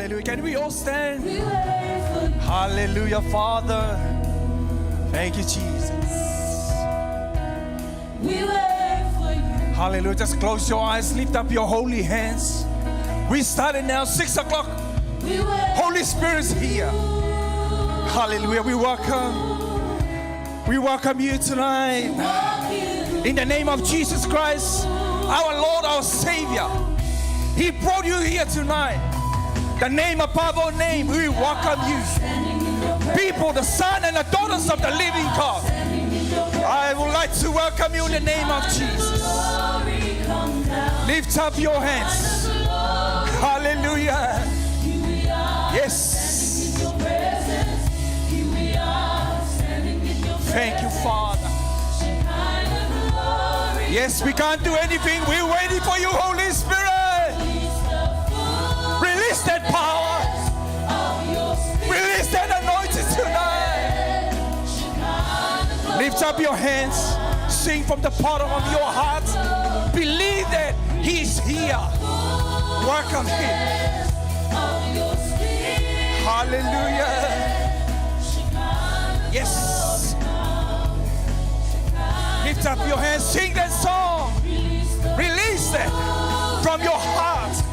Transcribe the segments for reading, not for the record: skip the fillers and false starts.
Hallelujah. Can we all stand? Hallelujah, Father. Thank you, Jesus. We wait for you. Hallelujah. Just close your eyes. Lift up your holy hands. We started now, 6 o'clock. We wait. Holy Spirit's here. Hallelujah. We welcome you tonight. In the name of Jesus Christ, our Lord, our Savior. He brought you here tonight. The name above all name, we welcome you. People, the son and the daughters of the living God. I would like to welcome you in the name of Jesus. Lift up your hands. Hallelujah. Yes. Thank you, Father. Yes, we can't do anything. We're waiting for you, Holy Spirit. Release that power. Release that anointing tonight. Lift up your hands. Sing from the bottom of your heart. Believe that He's here. Welcome Him. Hallelujah. Yes. Lift up your hands. Sing that song. Release it from your heart.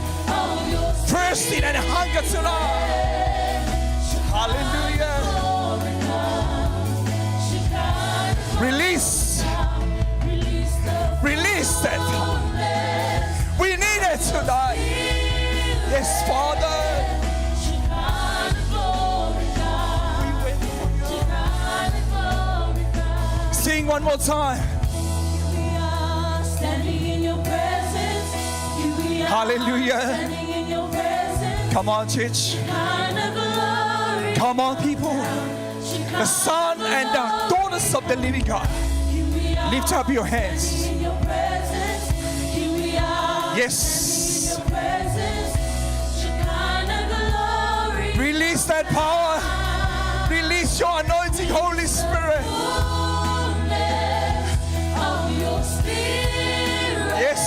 Thirsting and hunger tonight. Hallelujah. Release. Release that. We need it tonight. Yes, Father. We wait for you. Sing one more time. Hallelujah. Come on, church. Come on, people. The son and the daughters of the living God. Lift up your hands. Yes. Release that power. Release your anointing, Holy Spirit. Yes.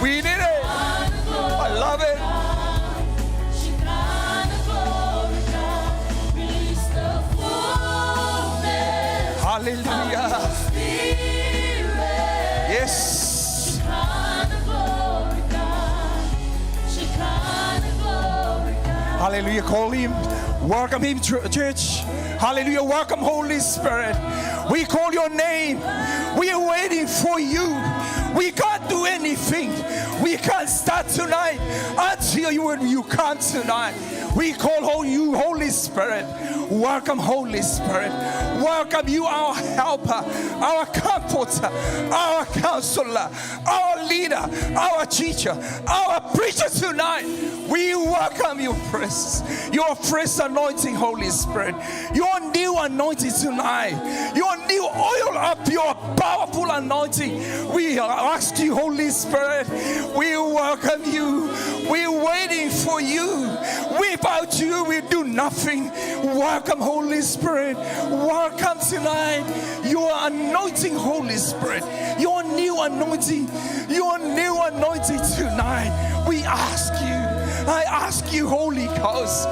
We need it. I love it. Hallelujah. Yes. Hallelujah. Call Him. Welcome Him, church. Hallelujah. Welcome, Holy Spirit. We call your name. We are waiting for you. We can't do anything. We can't start tonight until you come tonight. We call you, Holy Spirit. Welcome, Holy Spirit. Welcome you, our helper, our comforter, our counselor, our leader, our teacher, our preacher tonight. We welcome your presence, your fresh anointing, Holy Spirit, your new anointing tonight, your new oil up, your powerful anointing. We ask you, Holy Spirit, we welcome you. We're waiting for you. Without you, we do nothing. Welcome, Holy Spirit. Welcome tonight. Your anointing, Holy Spirit. Your new anointing. Your new anointing tonight. We ask you. I ask you, Holy Ghost.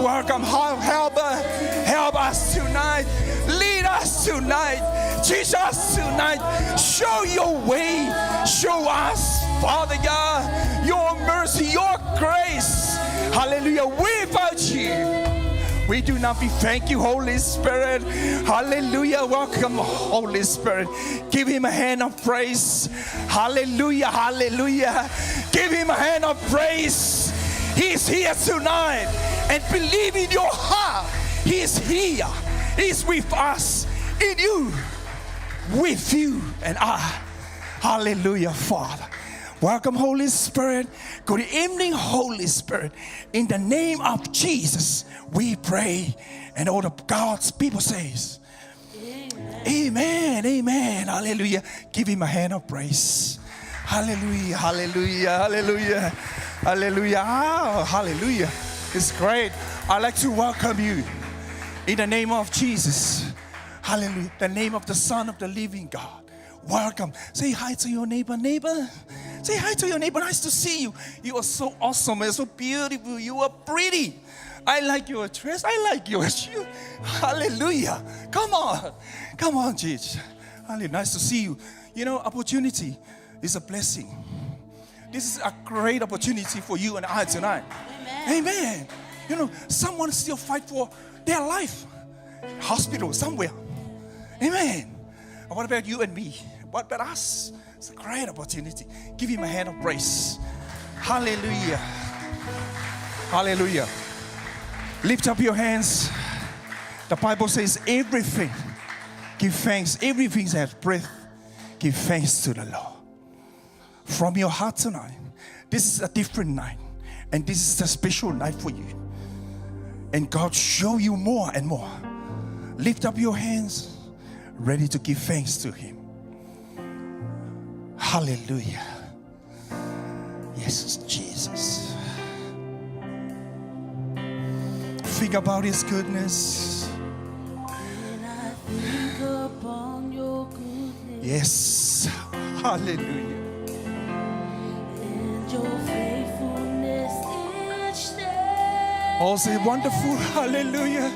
Welcome, helper. Help us tonight. Lead us tonight. Teach us tonight. Show your way. Show us, Father God, your mercy, your grace. Hallelujah. Without you, we do nothing. Thank you, Holy Spirit. Hallelujah. Welcome, Holy Spirit. Give Him a hand of praise. Hallelujah. Hallelujah. Give Him a hand of praise. He's here tonight. And believe in your heart, He's here. He's with us, in you, with you and I. Hallelujah, Father. Welcome, Holy Spirit. Good evening, Holy Spirit. In the name of Jesus, we pray. And all the God's people says, Amen. Amen. Hallelujah. Give Him a hand of praise. Hallelujah. Hallelujah. Hallelujah. Hallelujah. Oh, hallelujah. It's great. I'd like to welcome you in the name of Jesus. Hallelujah. The name of the Son of the living God. Welcome. Say hi to your neighbor. Neighbor, Say hi to your neighbor. Nice to see you. You are so awesome and so beautiful. You are pretty. I like your dress. I like your shoe. Hallelujah. Come on, church. Hallelujah. Nice to see you. You know, opportunity is a blessing. This is a great opportunity for you and I tonight. Amen. You know, someone still fight for their life. Hospital somewhere. Amen. And what about you and me? What about us? It's a great opportunity. Give him a hand of praise. Hallelujah. Hallelujah. Lift up your hands. The Bible says everything. Give thanks. Everything that has breath. Give thanks to the Lord. From your heart tonight. This is a different night. And this is a special night for you. And God show you more and more. Lift up your hands. Ready to give thanks to him. Hallelujah. Yes, Jesus. Think about his goodness. When I think upon your goodness. Yes. Hallelujah. And your faithfulness each day. Oh, say wonderful. Hallelujah.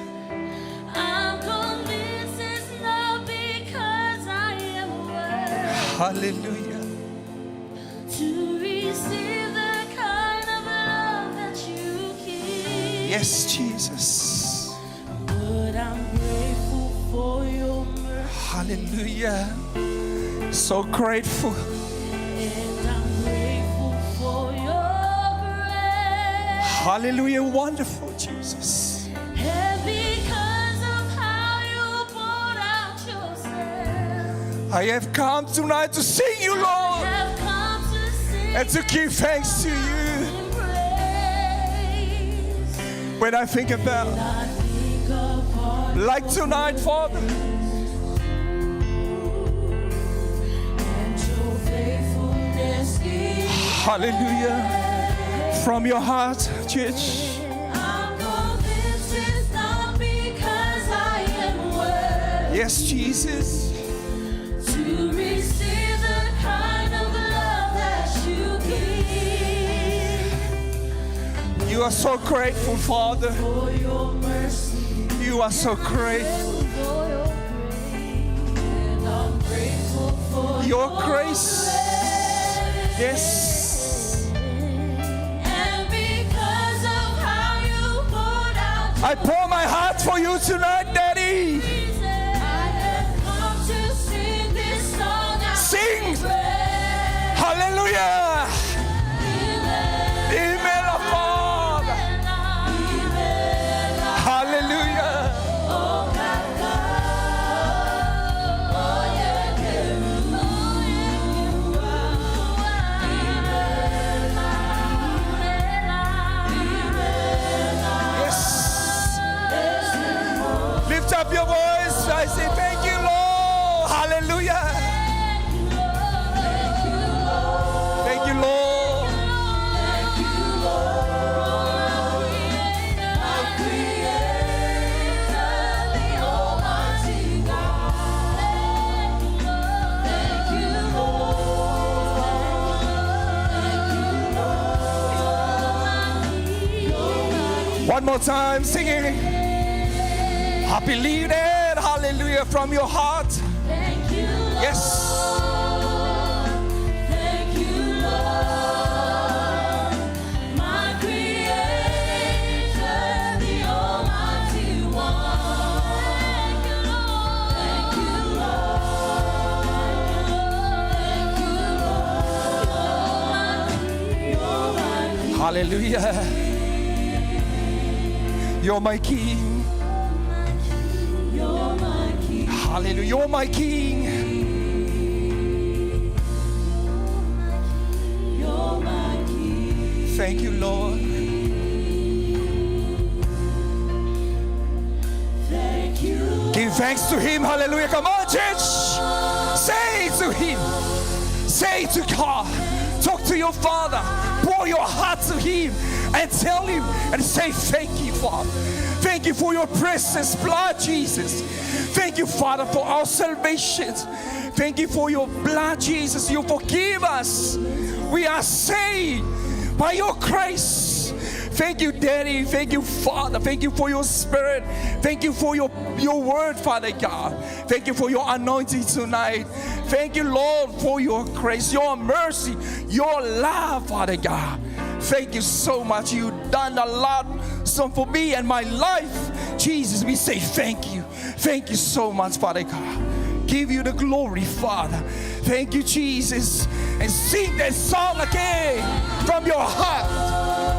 I'm convinced it's not because I am worthy Hallelujah. to receive the kind of love that you give. Yes, Jesus. But I'm grateful for your mercy. Hallelujah. So grateful. And I'm grateful for your grace. Hallelujah. Wonderful, Jesus. And because of how you poured out yourself, I have come tonight to sing you, Lord, have come to sing and to give thanks to you. in praise. When I think about, I think upon like tonight, Father, and your faithfulness is. hallelujah, from your heart, church. I'm convinced it's not because I am worthy Yes, Jesus. to receive the kind of love that you give. You are so grateful, Father. For your mercy, You are so grateful. for your grace, and I'm grateful for Your grace. Yes. And because of how you poured out I pour my heart for you tonight, Daddy. Jesus, I have come to sing this song out Sing. in praise. Hallelujah. Amen, our Father. Hallelujah. Yes. Lift up your voice. I say thank you, Lord. Hallelujah. Thank you, Lord. One more time, singing. I believe that, hallelujah, from your heart. Yes. Thank you, Lord, my Creator, the Almighty One. Thank you, Lord. Thank you, Lord. Thank you, Lord. You're my Hallelujah. You're my King. You're my King. Hallelujah. You're my King. You're my King. Thank you, Lord. Thank you. Give thanks to Him. Hallelujah. Come on, church. Say it to Him. Say it to God. Talk to your Father. Pour your heart to Him and tell Him and say thank you. Father. Thank you for your precious blood, Jesus. Thank you, Father, for our salvation. Thank you for your blood, Jesus. You forgive us. We are saved by your grace. Thank you, Daddy. Thank you, Father. Thank you for your Spirit. Thank you for your word, Father God. Thank you for your anointing tonight. Thank you, Lord, for your grace, your mercy, your love, Father God. Thank you so much. You've done a lot for me and my life. Jesus, we say thank you. Thank you so much, Father God. Give you the glory, Father. Thank you, Jesus. And sing that song again from your heart.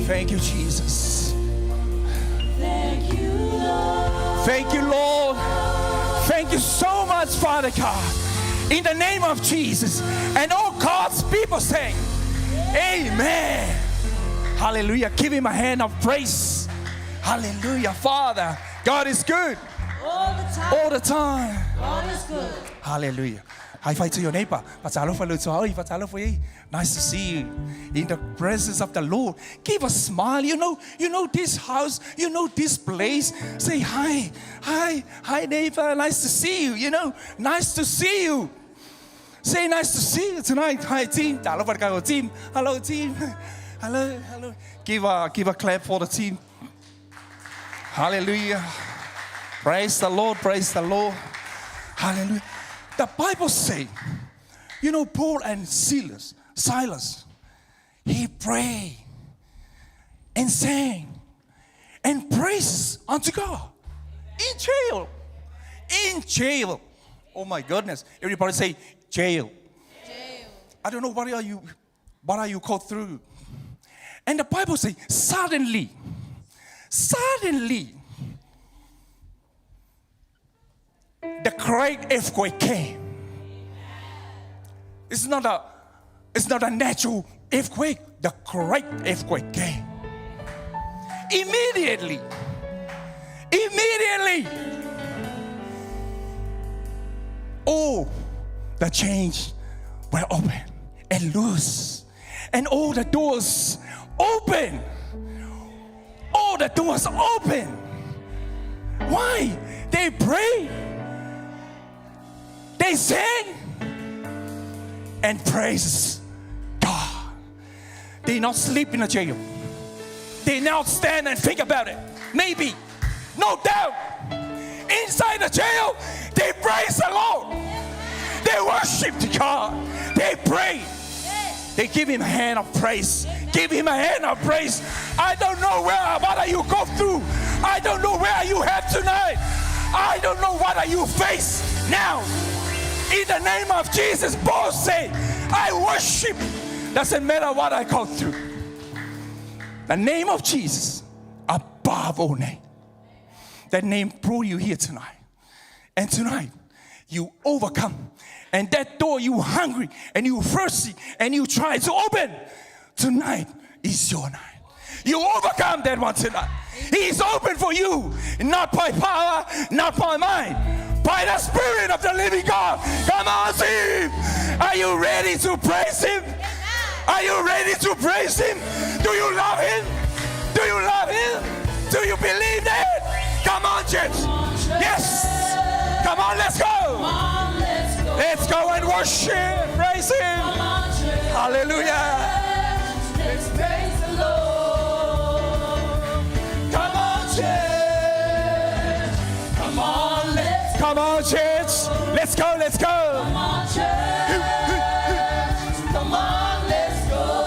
Thank you, Jesus. Thank you, Lord. Thank you, Lord. Thank you so much, Father God. In the name of Jesus. And all God's people say, Amen. Hallelujah. Give him a hand of praise. Hallelujah. Father, God is good. All the time. All the time. God is good. Hallelujah. High five to your neighbor. Nice to see you in the presence of the Lord. Give a smile. You know this house. You know this place. Say hi, neighbor. Nice to see you. Nice to see you. Say nice to see you tonight. Hi, team. Team. Hello, team. Hello. Give a clap for the team. Hallelujah. Praise the Lord. Praise the Lord. Hallelujah. The Bible says, Paul and Silas, he prayed and sang and praised unto God in jail. Oh my goodness! Everybody say jail. I don't know what are you called through. And the Bible says suddenly, the great earthquake came. It's not a natural earthquake. The great earthquake came. Immediately. All the chains were open and loose. And all the doors open. All the doors open. Why? They prayed. They sang and praise God. They not sleep in a jail. They not stand and think about it. Maybe, no doubt, inside the jail, they praise the Lord. They worship God. They pray. They give him a hand of praise. Give him a hand of praise. I don't know what you go through. I don't know where you have tonight. I don't know what you face now. In the name of Jesus, both say, I worship. Doesn't matter what I go through. The name of Jesus, above all name. That name brought you here tonight. And tonight, you overcome. And that door you hungry and you thirsty and you try to open. Tonight is your night. You overcome that one tonight. He is open for you. Not by power, not by mind. By the Spirit of the living God. Come on, team. Are you ready to praise Him? Are you ready to praise Him? Do you love Him? Do you love Him? Do you believe that? Come on, church. Yes. Come on, let's go. Let's go and worship. Praise Him. Hallelujah. Let's praise the Lord. Come on, church. Come on, church. Let's go. Come on, church. Come on, let's go.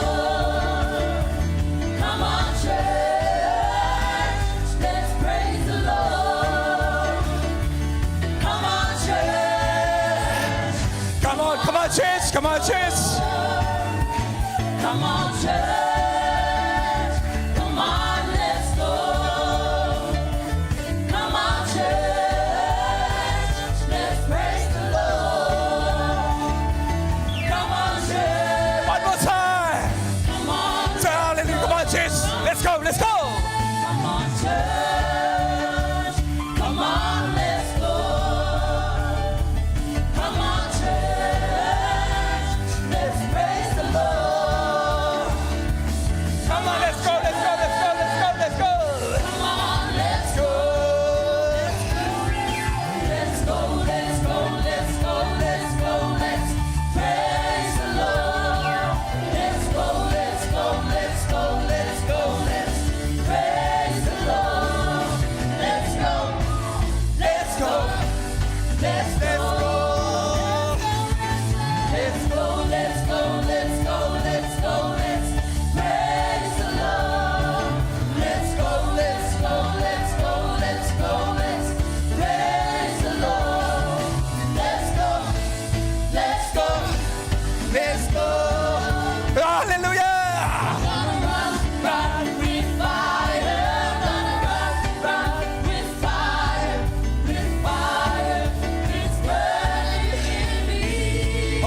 Come on, church. Let's praise the Lord. Come on, church. Come on, church. Come on, church. Come on, church. Come on, let's go.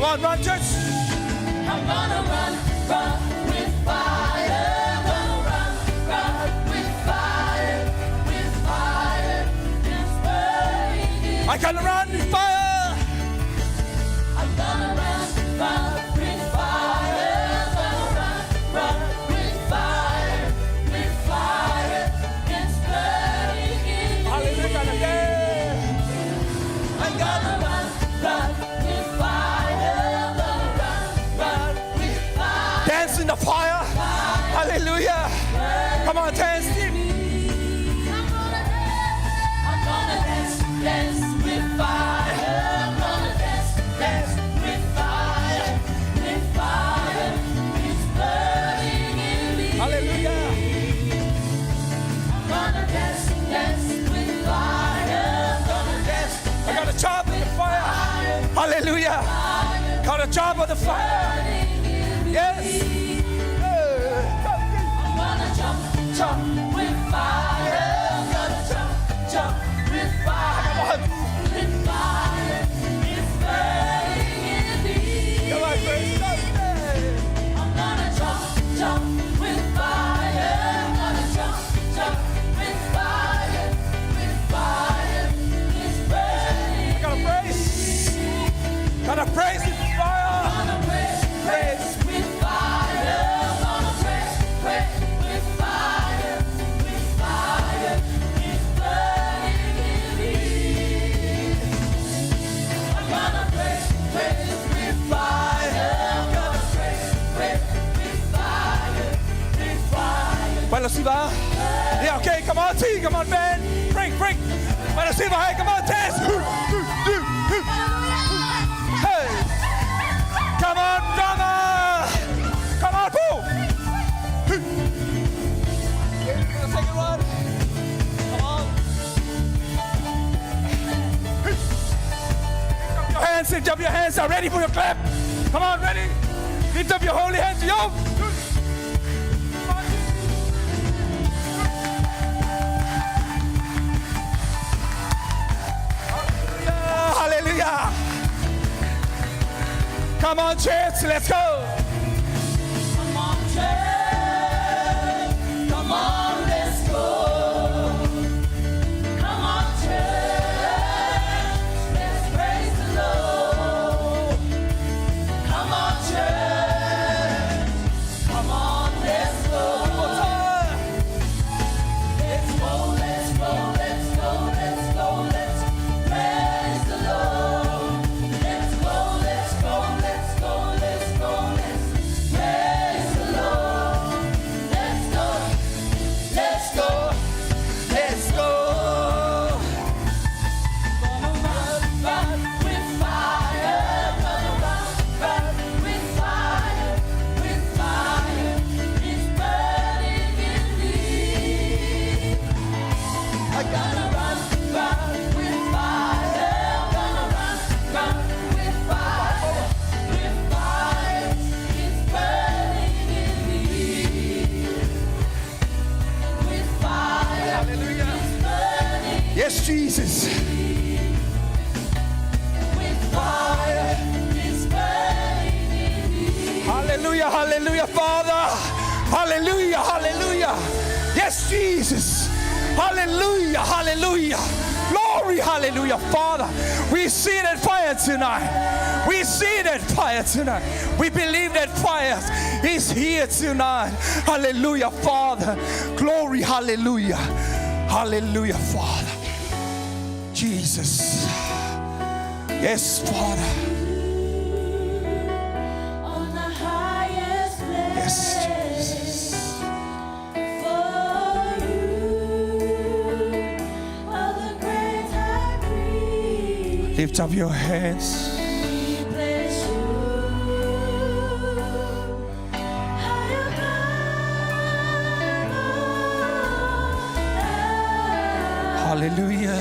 on, run, church. I'm gonna run with fire. Gonna run with fire. It's burning. I can run with fire. I'm gonna run with fire. Gonna run with fire. It's burning in me. Hallelujah. I'm gonna run with fire. Gonna run with fire. Dance in the fire. Hallelujah. Come on, dance. I'm gonna dance with fire. I'm gonna dance with fire. It's burning in me. Hallelujah. I'm gonna dance with fire. I'm gonna dance I got a job in the fire. Hallelujah. Got a job on the fire. Yes. I'm gonna jump with fire. I'm gonna jump with fire. With fire. It's burning in me. Come on, praise God. I'm gonna jump with fire. I'm gonna jump with fire. It's burning. Gotta praise. Gotta praise in the fire. Gonna praise with fire. Gonna praise with fire. It's burning in me. I'm gonna praise with fire. I'm gonna praise with fire. Bueno, si va. Yeah, okay, come on, team. Come on, man. Break. Bueno, si va. Hey, come on, dance. Hey. Come on, drummer. Come on, boom. Second one. Come on. Lift up your hands. Are ready for your clap? Come on, ready? Lift up your holy hands. Yo. Hallelujah. Come on, church. Let's go. Come on, church. Come on, let's go. Come on, church. Let's praise the Lord. Come on, church. Come on, let's go. Let's go, let's go, let's go, let's go, let's praise the Lord. Let's go, let's go, let's go, let's go, let's praise the Lord. Let's go, let's go, let's go. Gonna run with fire, gonna run with fire, it's burning in me. I gotta run with fire, gonna run with fire, it's burning in me. With fire, Hallelujah. it's burning. Yes, Jesus. With fire, it's burning in me. Hallelujah, hallelujah, Father. Hallelujah, hallelujah. Yes, Jesus. Hallelujah, hallelujah. Glory, hallelujah, Father. We see that fire tonight. We see that fire tonight. We believe that fire is here tonight. Hallelujah, Father. Glory, hallelujah. Hallelujah, Father. Jesus. Yes, Father. On the highest place. Yes, Jesus. For you are the great high priest. Lift up your hands. We bless you high above. Hallelujah.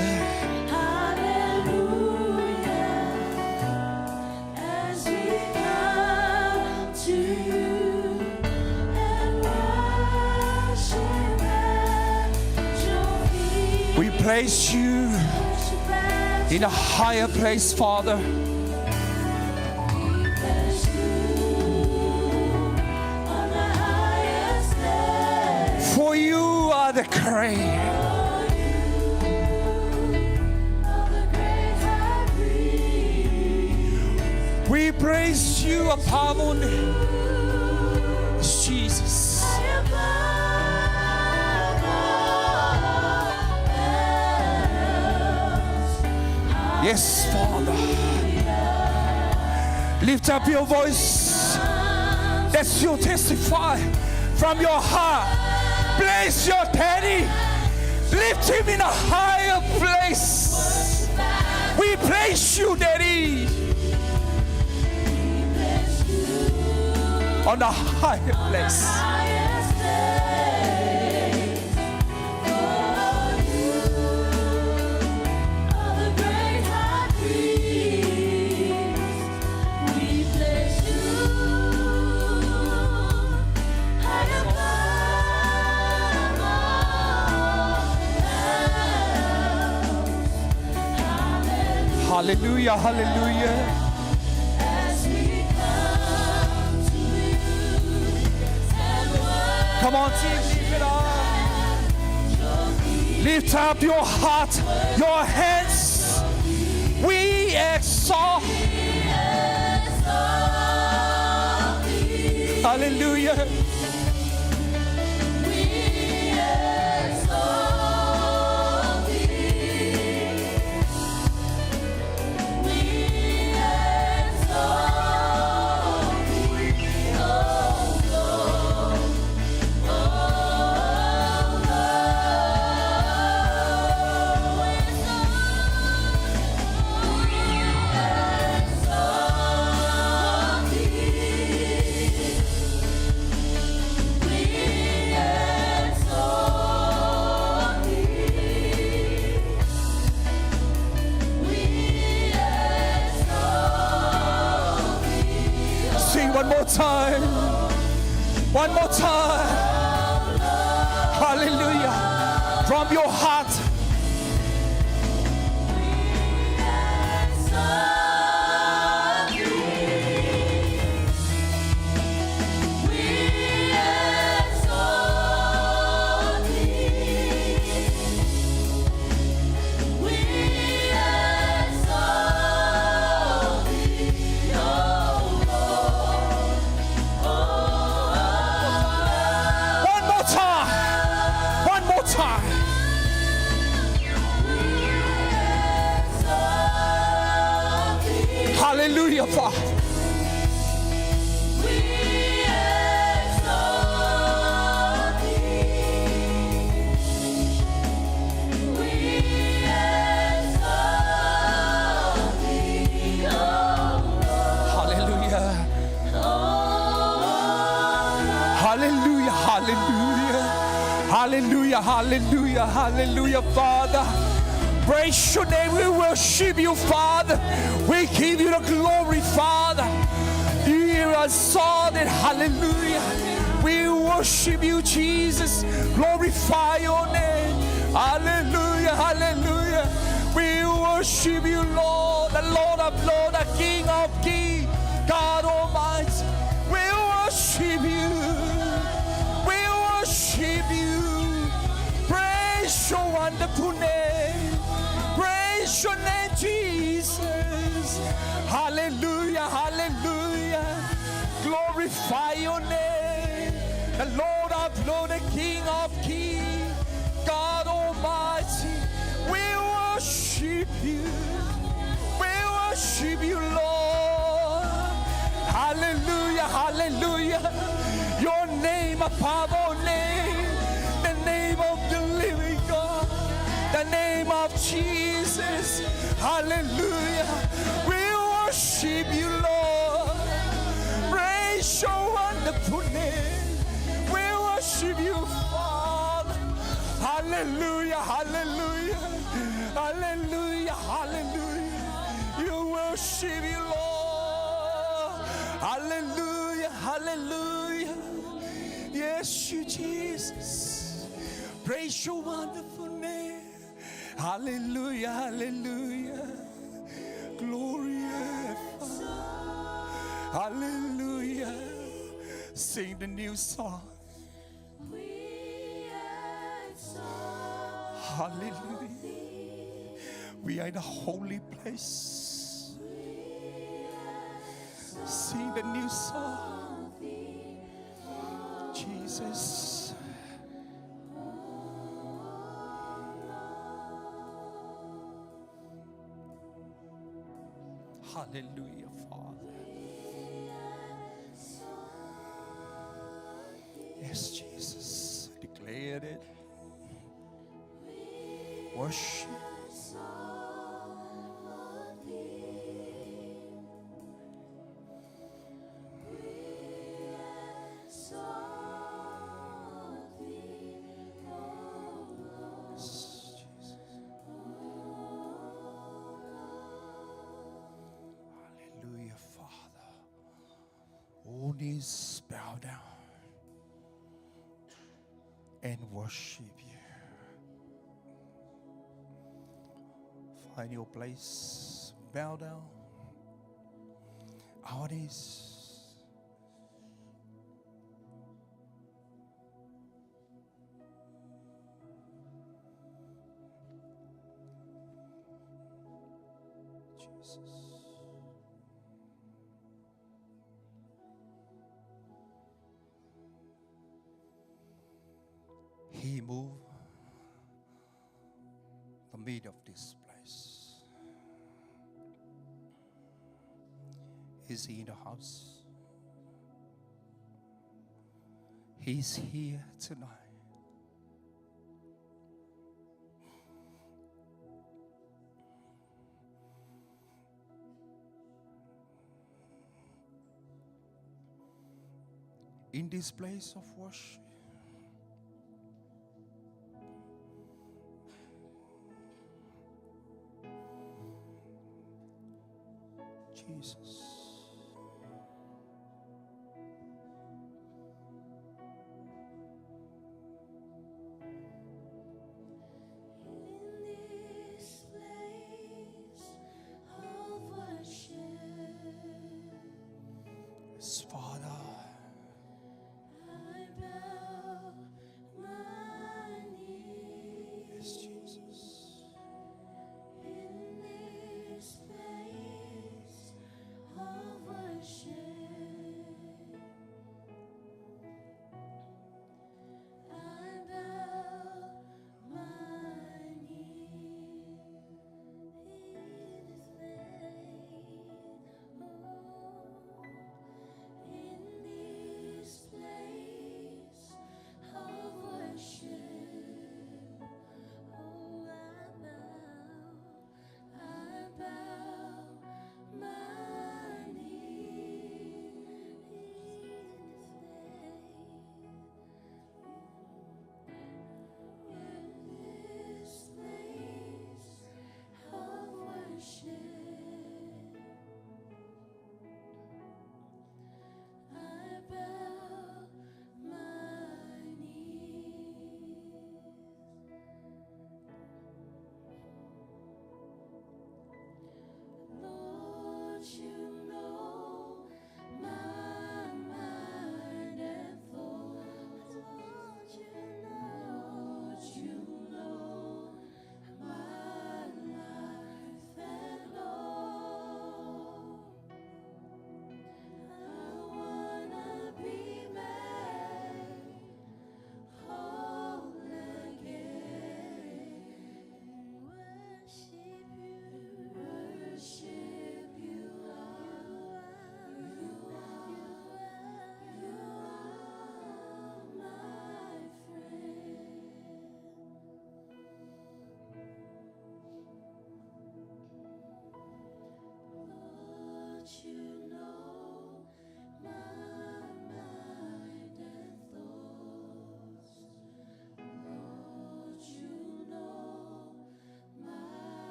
Hallelujah. As we come to you and worship at your feet. We place you Worship at in a higher place, Father. your feet. declare. We praise you above all name, Jesus. Yes, Father. Lift up your voice. Let's you testify from your heart. Bless your daddy. Lift him in a higher place. We praise you, Daddy. On a higher place. Hallelujah, hallelujah. Come on, team, lift it up. Lift up your heart, your hands. We exalt. Hallelujah. One more time. One more time. Hallelujah. From your heart. Hallelujah, Father. Hallelujah. Hallelujah, hallelujah. Hallelujah, hallelujah, hallelujah, Father. Praise your name. We worship you, Father. We give you the glory, Father. You are exalted. Hallelujah. We worship you, Jesus. Glorify your name. Hallelujah. Hallelujah. We worship you, Lord, the Lord of Lords, the King of Kings, God Almighty. We worship you. We worship you. Praise your wonderful name. Praise your name, Jesus. Hallelujah, hallelujah. Glorify your name. The Lord of Lords, the King of Kings, God Almighty. We worship you. We worship you, Lord. Hallelujah, hallelujah. Your name above all name. The name of the living God. The name of Jesus. Hallelujah. We worship you, Lord. Praise your wonderful name. We worship you, Father. Hallelujah, hallelujah. Hallelujah, hallelujah. You worship you, Lord. Hallelujah, hallelujah. Yes, you, Jesus. Praise your wonderful name. Hallelujah, hallelujah. Glory, Father. Hallelujah. Sing the new song. We exalt Hallelujah. We are in a holy place. Sing the new song. Jesus. Hallelujah, Father. Yes, Jesus. Declare it. Worship. Hallelujah, Father. All knees bow down and worship you. Find your place. Bow down. Our knees. Jesus. He moved the meat of this place. Is he in the house? He's here tonight. In this place of worship. Jesus. Yes, Father. Yes, Jesus.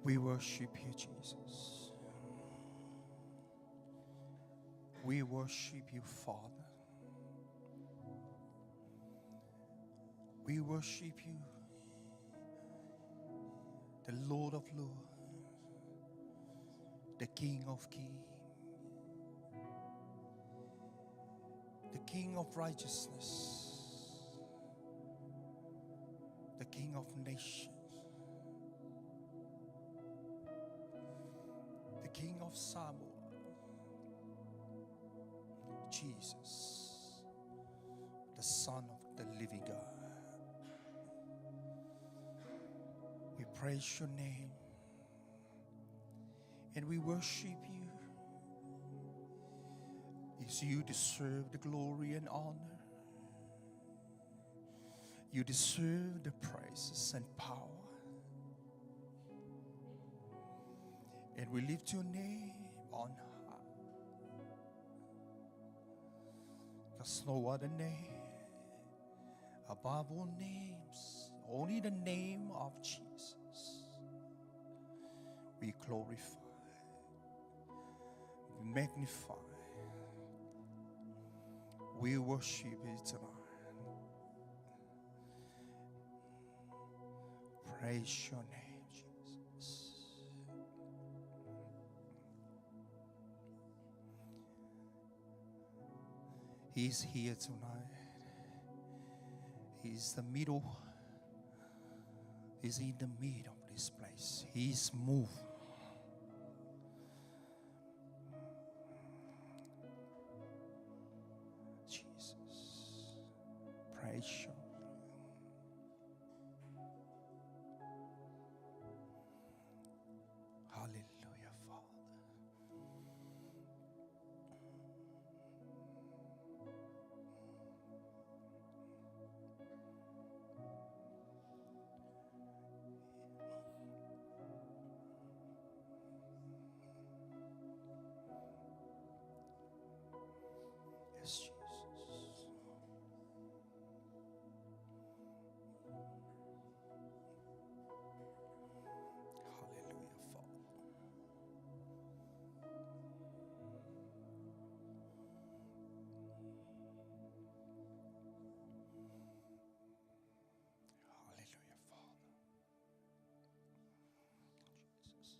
We worship you, Jesus. We worship you, Father. We worship you, the Lord of Lords, the King of Kings, the King of righteousness, the King of nations, the King of Samuel, Jesus, the Son of the living God. We praise your name and we worship you. Yes, you deserve the glory and honor. You deserve the praises and power. And we lift your name on high. There's no other name above all names, only the name of Jesus. We glorify, we magnify, we worship you tonight. Praise your name, Jesus. He's here tonight. He's the middle. He's in the middle of this place. He's moved. Jesus. Praise you. Hallelujah, Father. Yes, Jesus. Hallelujah, Father. Hallelujah, Father. Jesus.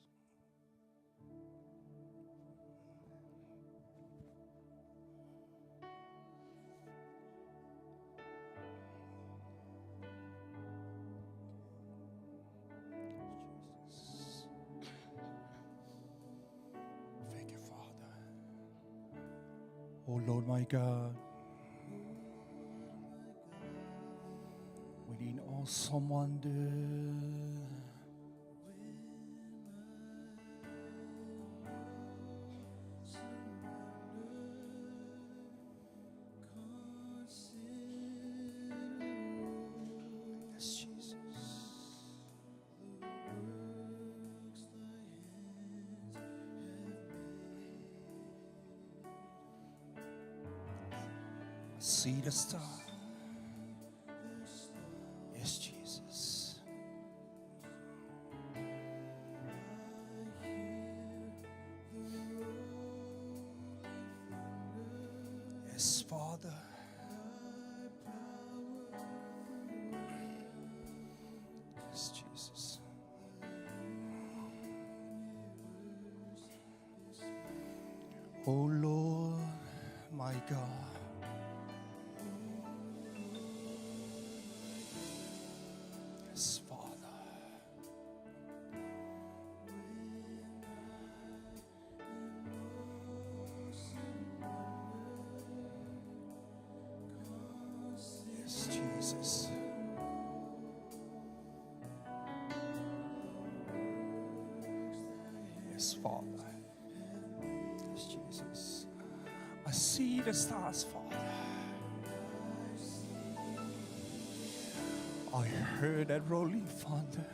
Jesus. Thank you, Father. Oh Lord, my God, we need awesome wonder. Yes, Jesus. See the star. Yes, Jesus. Yes, Father. Yes, Jesus. Oh Lord, my God. Yes, Father. Yes, Jesus. Yes, Father. Yes, Jesus. I see the stars, Father. I heard that rolling thunder.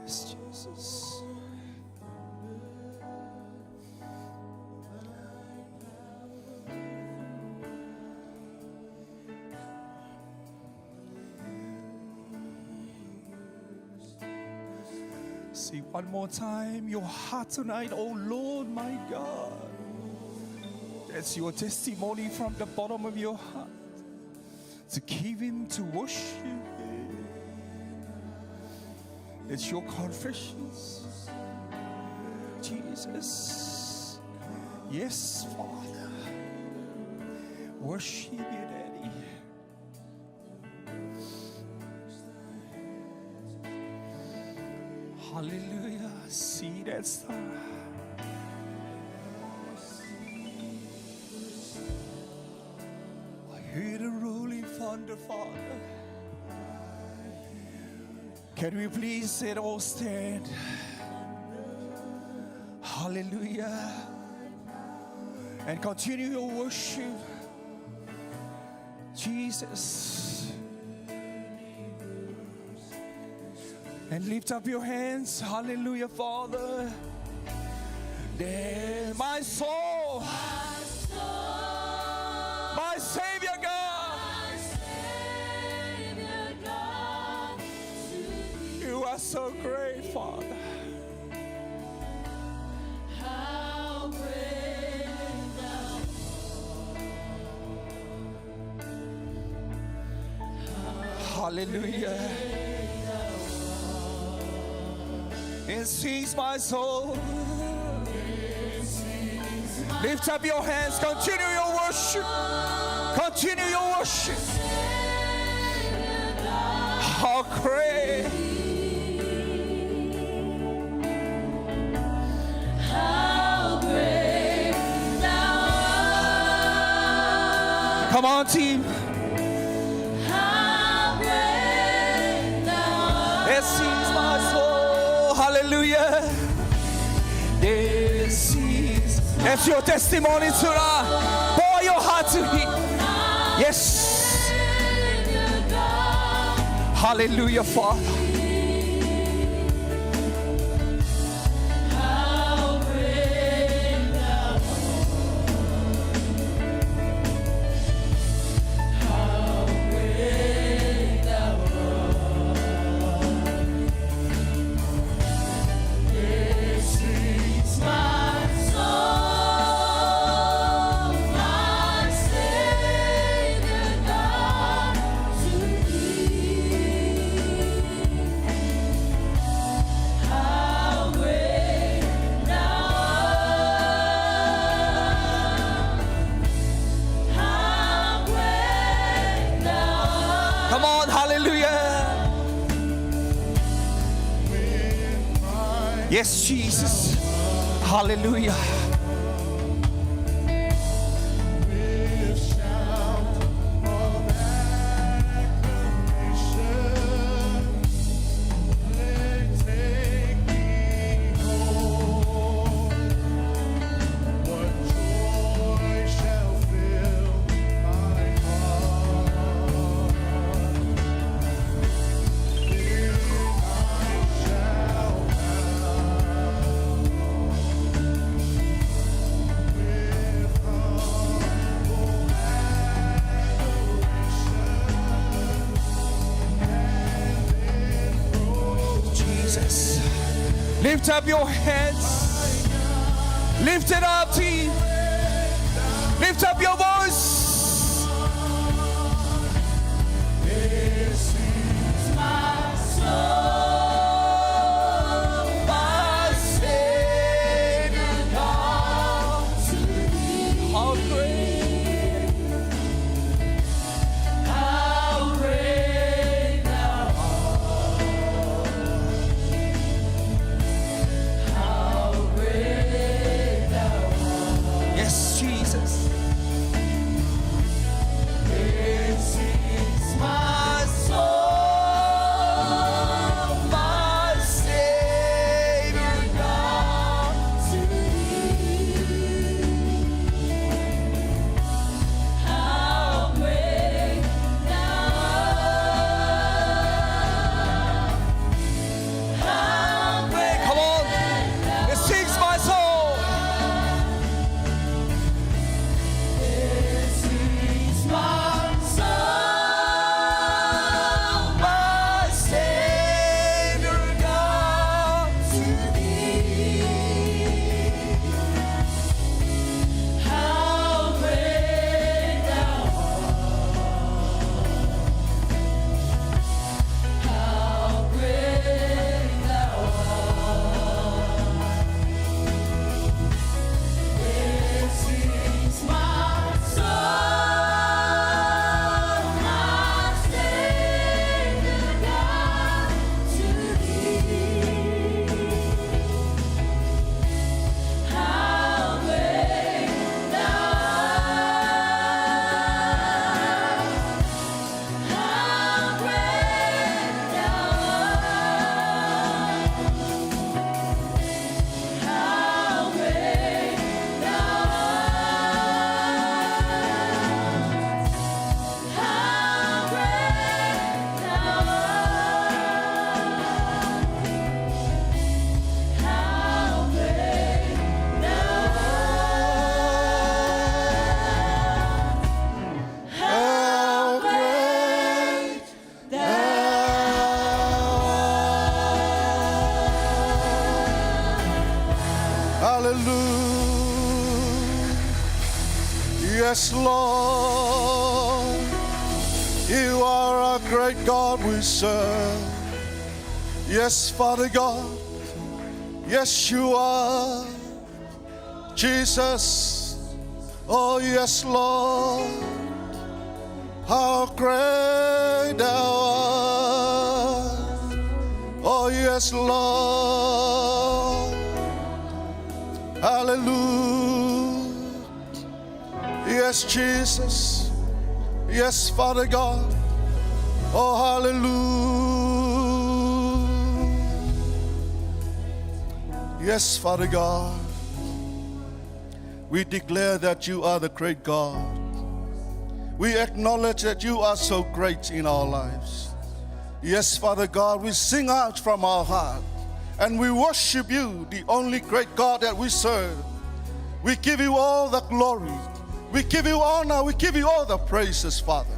Yes, Jesus. See one more time your heart tonight, oh Lord, my God. That's your testimony from the bottom of your heart. To give Him, to worship Him. It's your confessions. Jesus. Yes, Father. Worship you, Daddy. Hallelujah. See that star. I hear the rolling thunder, Father. Can we please all stand? Hallelujah. And continue your worship. Jesus. And lift up your hands. Hallelujah, Father. There, my soul. My Savior God. You are so great, Father. How great thou art. Hallelujah. It sings my soul. Lift up your hands. Continue your worship. Continue your worship. How great. How great thou art. Come on, team. How great thou art. It sings my soul. Hallelujah. This is. That's your testimony tonight. Pour your heart to Him. Yes. Hallelujah, Father. How great thou art. How great thou art. This is my soul, my Savior God, to Thee. How great thou art. How great thou art. Come on, hallelujah. Yes, Jesus. Hallelujah. Jesus. Lift up your hands. Lift it up, team. Lift up your voice. This is my soul, my Savior God, to Thee. How great. How great thou art. How great thou art. Yes, Jesus. Hallelujah. Yes, Lord. You are a great God we serve. Yes, Father God. Yes, you are. Jesus. Oh, yes, Lord. How great thou art. Oh, yes, Lord. Hallelujah. Yes, Jesus. Yes, Father God. Oh, hallelujah. Yes, Father God. We declare that you are the great God. We acknowledge that you are so great in our lives. Yes, Father God, we sing out from our heart and we worship you, the only great God that we serve. We give you all the glory. We give you honor. We give you all the praises, Father.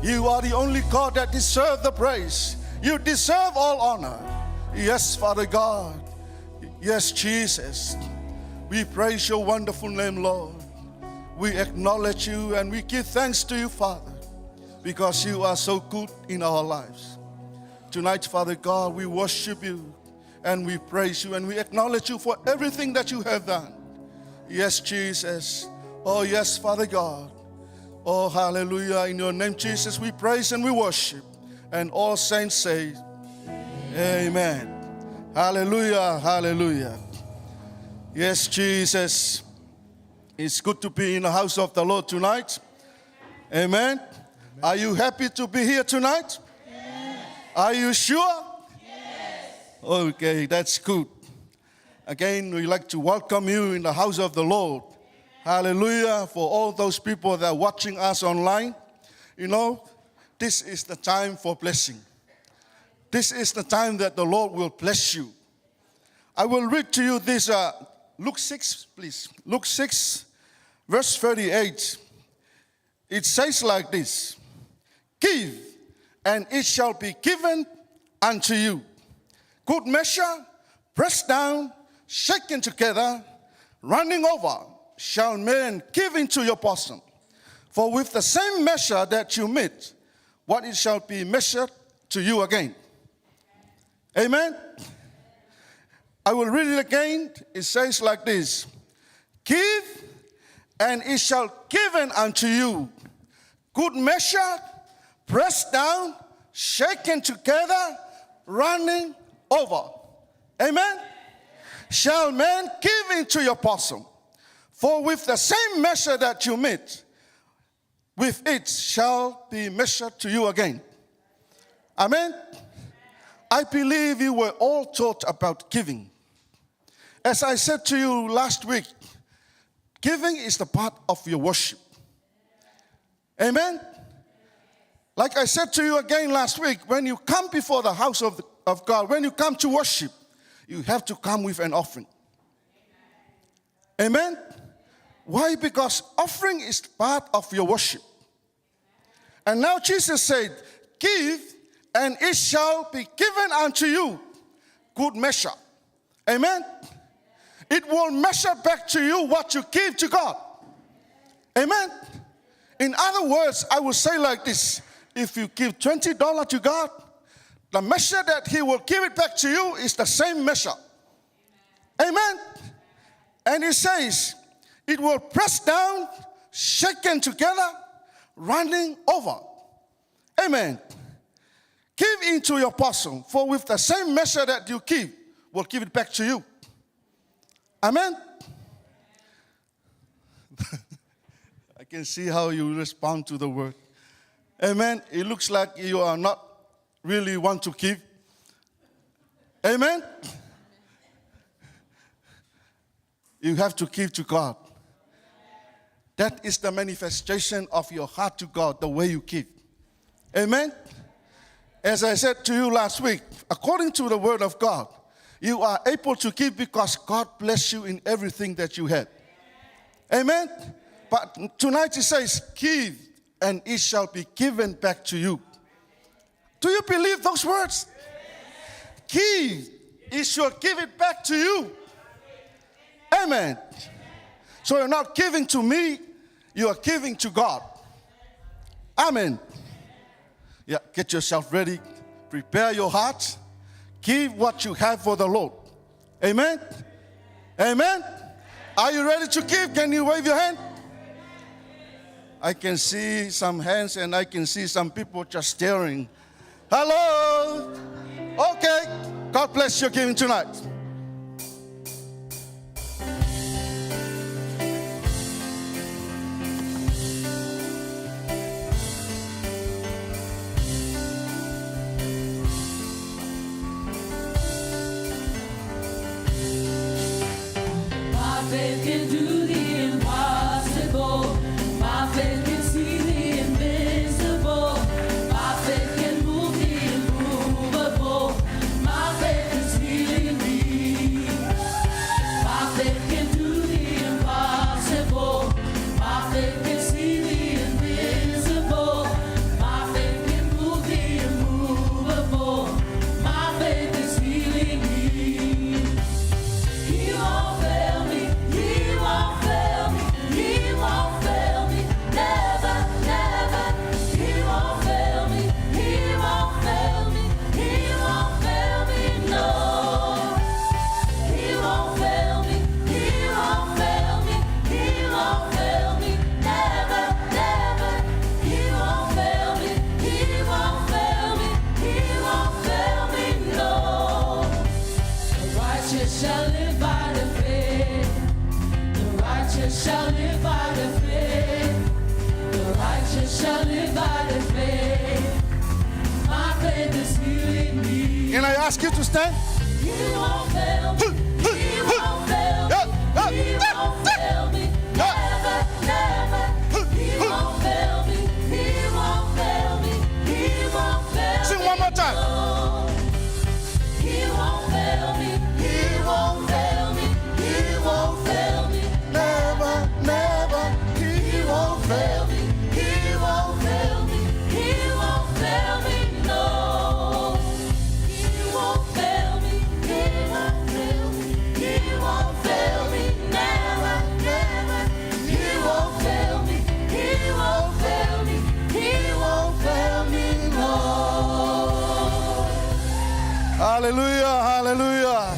You are the only God that deserves the praise. You deserve all honor. Yes, Father God. Yes, Jesus. We praise your wonderful name, Lord. We acknowledge you and we give thanks to you, Father, because you are so good in our lives. Tonight, Father God, we worship you and we praise you and we acknowledge you for everything that you have done. Yes, Jesus. Oh, yes, Father God. Oh, hallelujah. In your name, Jesus, we praise and we worship. And all saints say, amen. Hallelujah, hallelujah. Yes, Jesus. It's good to be in the house of the Lord tonight. Amen. Are you happy to be here tonight? Yes. Are you sure? Yes. Okay, that's good. Again, we'd like to welcome you in the house of the Lord. Hallelujah. For all those people that are watching us online, you know, this is the time for blessing. This is the time that the Lord will bless you. I will read to you this, Luke 6, please. Luke 6, verse 38. It says like this: Give, and it shall be given unto you. Good measure, pressed down, shaken together, running over, shall men give into your bosom. For with the same measure that you meet, what it shall be measured to you again. Amen? I will read it again. It says like this: Give, and it shall given unto you. Good measure, pressed down, shaken together, running over. Amen? Shall men give into your bosom. For with the same measure that you meet, with it shall be measured to you again. Amen? I believe you were all taught about giving. As I said to you last week, giving is the part of your worship. Amen? Like I said to you again last week, when you come before the house of God, when you come to worship, you have to come with an offering. Amen? Why? Because offering is part of your worship. And now Jesus said, Give, and it shall be given unto you. Good measure. Amen? It will measure back to you what you give to God. Amen? In other words, I will say like this: if you give $20 to God, the measure that He will give it back to you is the same measure. Amen? And He says, it will press down, shaken together, running over. Amen. Give into your bosom, for with the same measure that you give, will give it back to you. Amen. I can see how you respond to the word. Amen. It looks like you are not really want to give. Amen. You have to give to God. That is the manifestation of your heart to God, the way you give. Amen. As I said to you last week, according to the word of God, you are able to give because God bless you in everything that you have. Amen. But tonight it says, give, and it shall be given back to you. Do you believe those words? Give, it shall give it back to you. Amen. So you're not giving to me, you are giving to God. Amen. Yeah, get yourself ready. Prepare your heart. Give what you have for the Lord. Amen. Amen. Are you ready to give? Can you wave your hand? I can see some hands and I can see some people just staring. Hello. Okay. God bless your giving tonight. My faith can do the impossible. My faith can see the invisible. My faith can move the immovable. My faith is healing me. My faith can do the impossible. My faith can see the invisible. My faith can move the immovable. My faith is healing me. He won't fail me. He won't fail me. He won't fail me. Never, never. He won't fail me. He won't fail me. He won't fail me. No. He won't fail me. He won't fail me. He won't fail me. Never, never. He won't fail me. He won't fail me. He won't fail me. No. The righteous shall live by the faith. The righteous shall live by the faith. The righteous shall live by the faith. My faith is healing me. Can I ask you to stand? He won't fail me. He won't fail me. He won't fail me. Never, never. He won't fail me. He won't fail me. He won't fail me. Sing one more time. No. He won't fail me. He won't fail me. He won't fail me. Never, never. He won't fail me. He won't fail me. He won't fail me. No. He won't fail me. He won't fail me. He won't fail me. Never, never. He won't fail me. He won't fail me. He won't fail me. No. Hallelujah, hallelujah.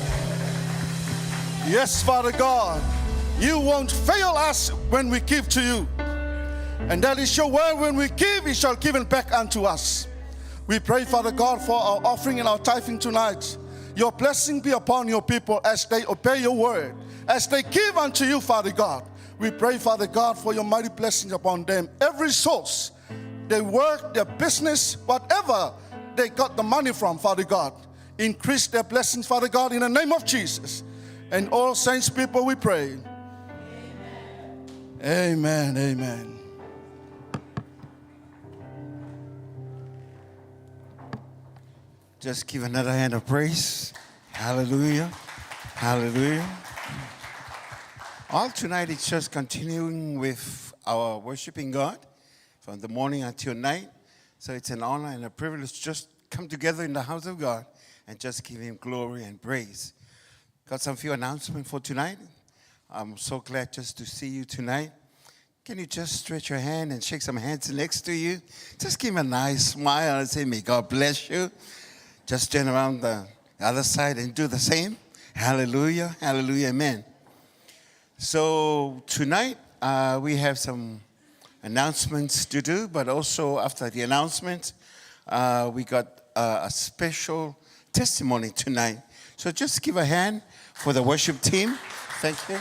Yes, Father God, you won't fail us when we give to you. And that is your word. When we give, it shall be given back unto us. We pray, Father God, for our offering and our tithing tonight. Your blessing be upon your people as they obey your word, as they give unto you, Father God. We pray, Father God, for your mighty blessings upon them. Every source, their work, their business, whatever they got the money from, Father God, increase their blessings, Father God, in the name of Jesus. And all saints people, we pray. Amen, amen. Just give another hand of praise. Hallelujah. Hallelujah. All tonight, it's just continuing with our worshiping God from the morning until night. So it's an honor and a privilege to just come together in the house of God and just give him glory and praise. Got some few announcements for tonight. I'm so glad just to see you tonight. Can you just stretch your hand and shake some hands next to you? Just give him a nice smile and say, may God bless you. Just turn around the other side and do the same. Hallelujah, hallelujah, amen. So tonight we have some announcements to do, but also after the announcements, we got a special testimony tonight. So just give a hand for the worship team. Thank you.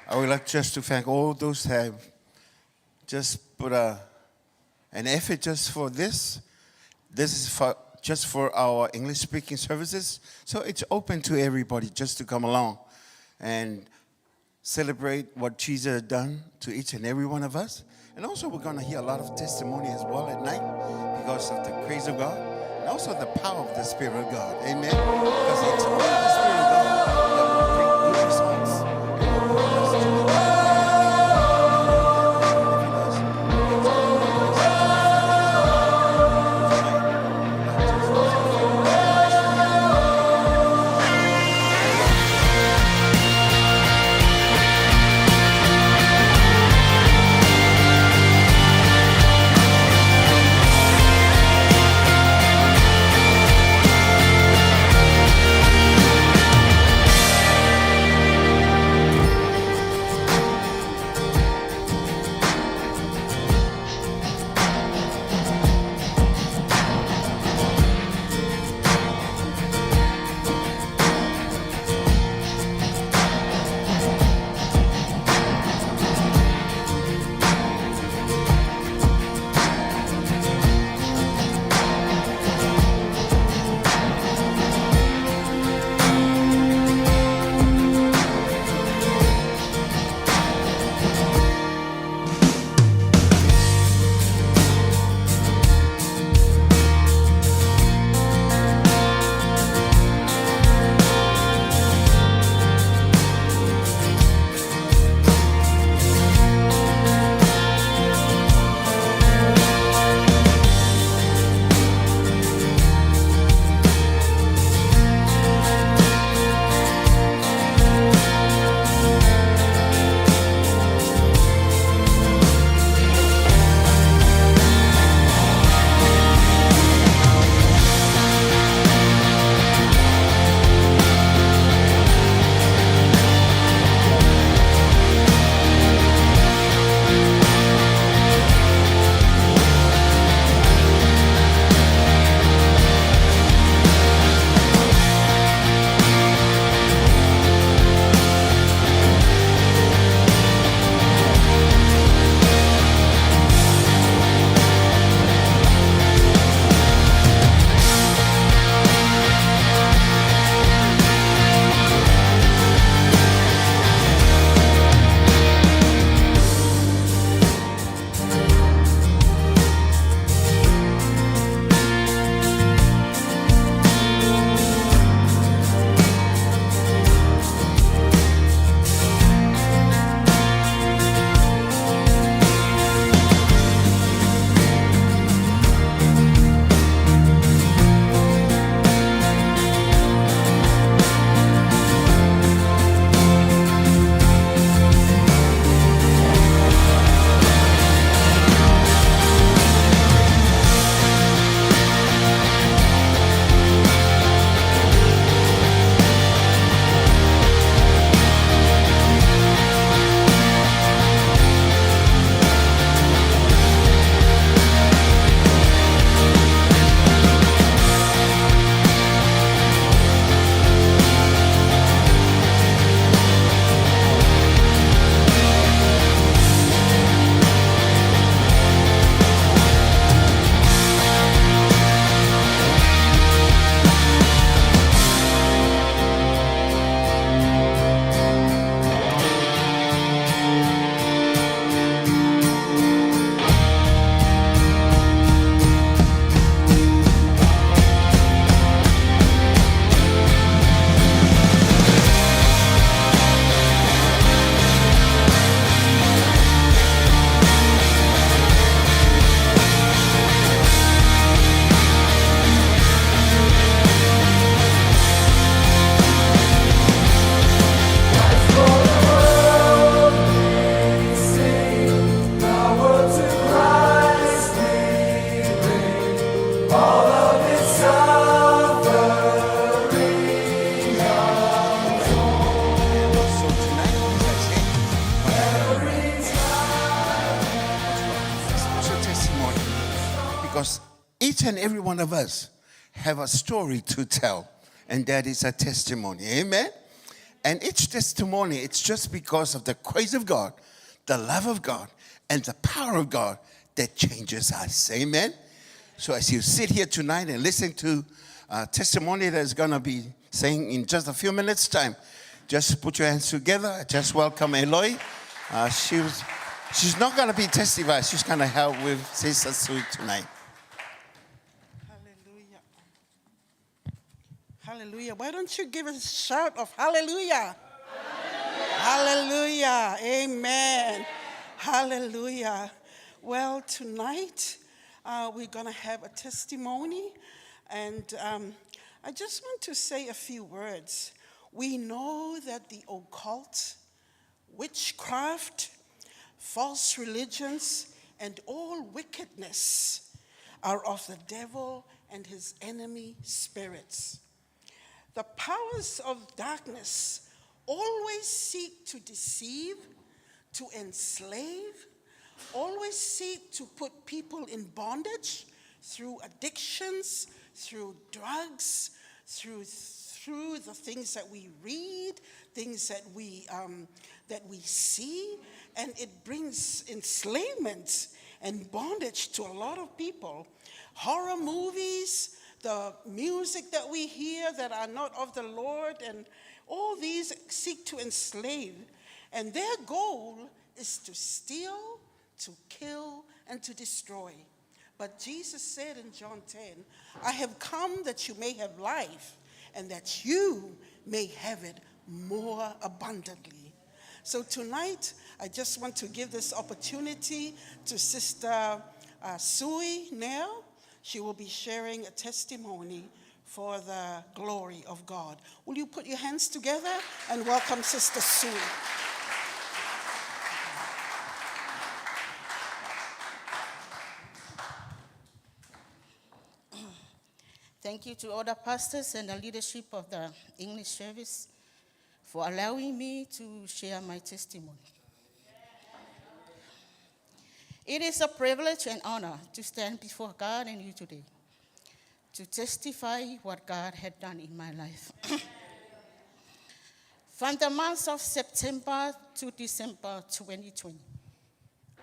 I would like just to thank all those who have just put an effort just for this. This is just for our English-speaking services. So it's open to everybody just to come along and celebrate what Jesus has done to each and every one of us. And also we're going to hear a lot of testimony as well at night because of the grace of God and also the power of the Spirit of God. Amen. Because it's only the Spirit of God that will bring good results. And will bring us to the and every one of us have a story to tell, and that is a testimony. Amen? And each testimony, it's just because of the grace of God, the love of God, and the power of God that changes us. Amen? So as you sit here tonight and listen to a testimony that is going to be saying in just a few minutes' time, just put your hands together. Just welcome Eloy. She's not going to be testifying. She's going to help with Sister Sue tonight. Hallelujah. Hallelujah. Why don't you give a shout of hallelujah? Hallelujah. Amen. Hallelujah. Well, tonight we're going to have a testimony. And I just want to say a few words. We know that the occult, witchcraft, false religions, and all wickedness are of the devil and his enemy spirits. The powers of darkness always seek to deceive, to enslave, always seek to put people in bondage through addictions, through drugs, through the things that we read, things that we see, and it brings enslavement and bondage to a lot of people. Horror movies, the music that we hear that are not of the Lord, and all these seek to enslave. And their goal is to steal, to kill, and to destroy. But Jesus said in John 10, I have come that you may have life, and that you may have it more abundantly. So tonight, I just want to give this opportunity to Sister Sui now. She will be sharing a testimony for the glory of God. Will you put your hands together and welcome Sister Sui? Thank you to all the pastors and the leadership of the English service for allowing me to share my testimony. It is a privilege and honor to stand before God and you today to testify what God had done in my life. From the months of September to December 2020,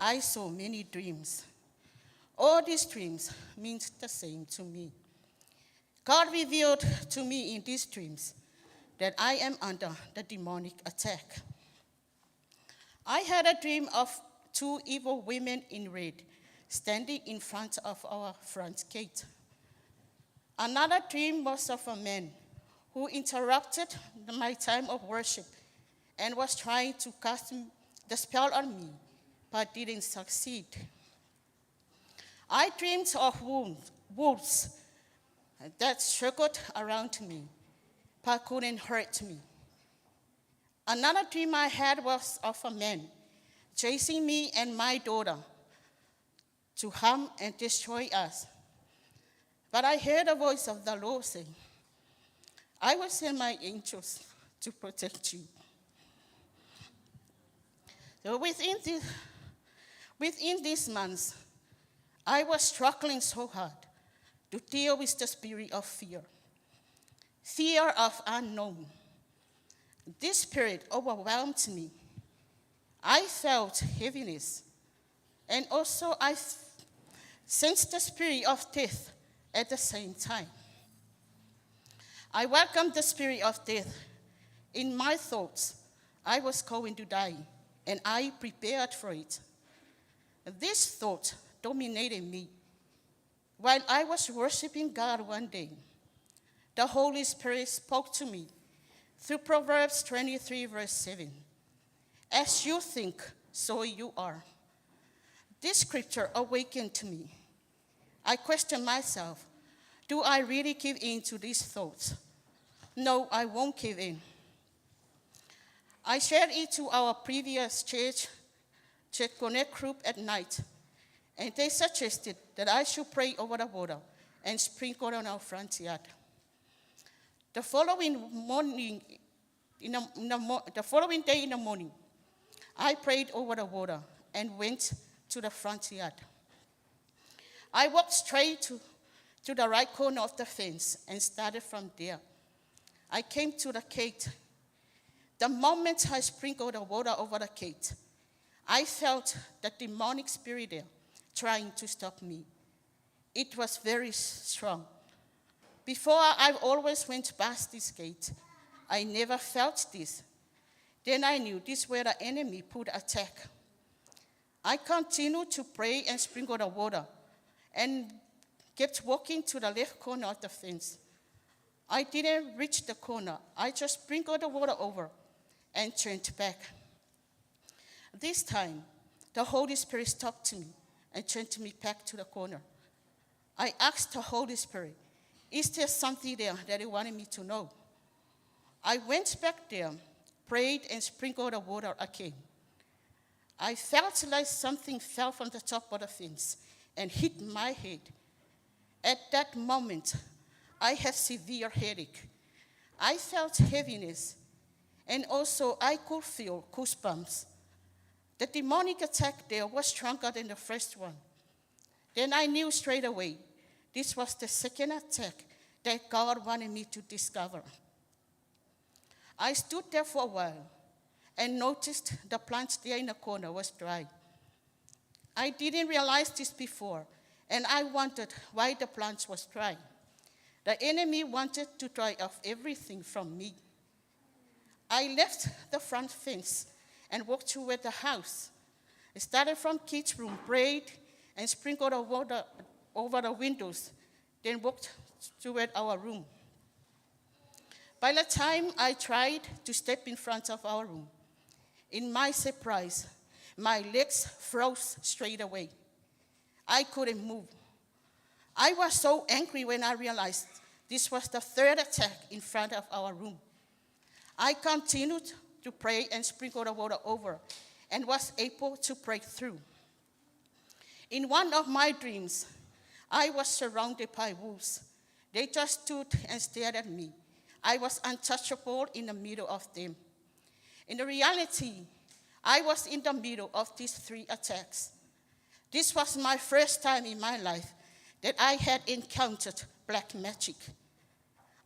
I saw many dreams. All these dreams mean the same to me. God revealed to me in these dreams that I am under the demonic attack. I had a dream of two evil women in red standing in front of our front gate. Another dream was of a man who interrupted my time of worship and was trying to cast the spell on me, but didn't succeed. I dreamed of wolves that circled around me, but couldn't hurt me. Another dream I had was of a man chasing me and my daughter to harm and destroy us. But I heard the voice of the Lord saying, I will send my angels to protect you. So within these months, I was struggling so hard to deal with the spirit of fear of unknown. This spirit overwhelmed me. I felt heaviness, and also I sensed the spirit of death at the same time. I welcomed the spirit of death. In my thoughts, I was going to die, and I prepared for it. This thought dominated me. While I was worshiping God one day, the Holy Spirit spoke to me through Proverbs 23, verse 7. As you think, so you are. This scripture awakened to me. I questioned myself, do I really give in to these thoughts? No, I won't give in. I shared it to our previous church connect group at night, and they suggested that I should pray over the water and sprinkle on our front yard. The following day in the morning, I prayed over the water and went to the front yard. I walked straight to to the right corner of the fence and started from there. I came to the gate. The moment I sprinkled the water over the gate, I felt the demonic spirit there trying to stop me. It was very strong. Before, I always went past this gate. I never felt this. Then I knew this where the enemy put attack. I continued to pray and sprinkle the water and kept walking to the left corner of the fence. I didn't reach the corner. I just sprinkled the water over and turned back. This time, the Holy Spirit stopped me and turned me back to the corner. I asked the Holy Spirit, is there something there that he wanted me to know? I went back there, prayed, and sprinkled the water again. I felt like something fell from the top of the fence and hit my head. At that moment, I had severe headache. I felt heaviness, and also I could feel goosebumps. The demonic attack there was stronger than the first one. Then I knew straight away this was the second attack that God wanted me to discover. I stood there for a while and noticed the plant there in the corner was dry. I didn't realize this before, and I wondered why the plant was dry. The enemy wanted to dry off everything from me. I left the front fence and walked toward the house. I started from kids' room, prayed, and sprinkled the water over the windows, then walked toward our room. By the time I tried to step in front of our room, in my surprise, my legs froze straight away. I couldn't move. I was so angry when I realized this was the third attack in front of our room. I continued to pray and sprinkle the water over and was able to break through. In one of my dreams, I was surrounded by wolves. They just stood and stared at me. I was untouchable in the middle of them. In reality, I was in the middle of these three attacks. This was my first time in my life that I had encountered black magic.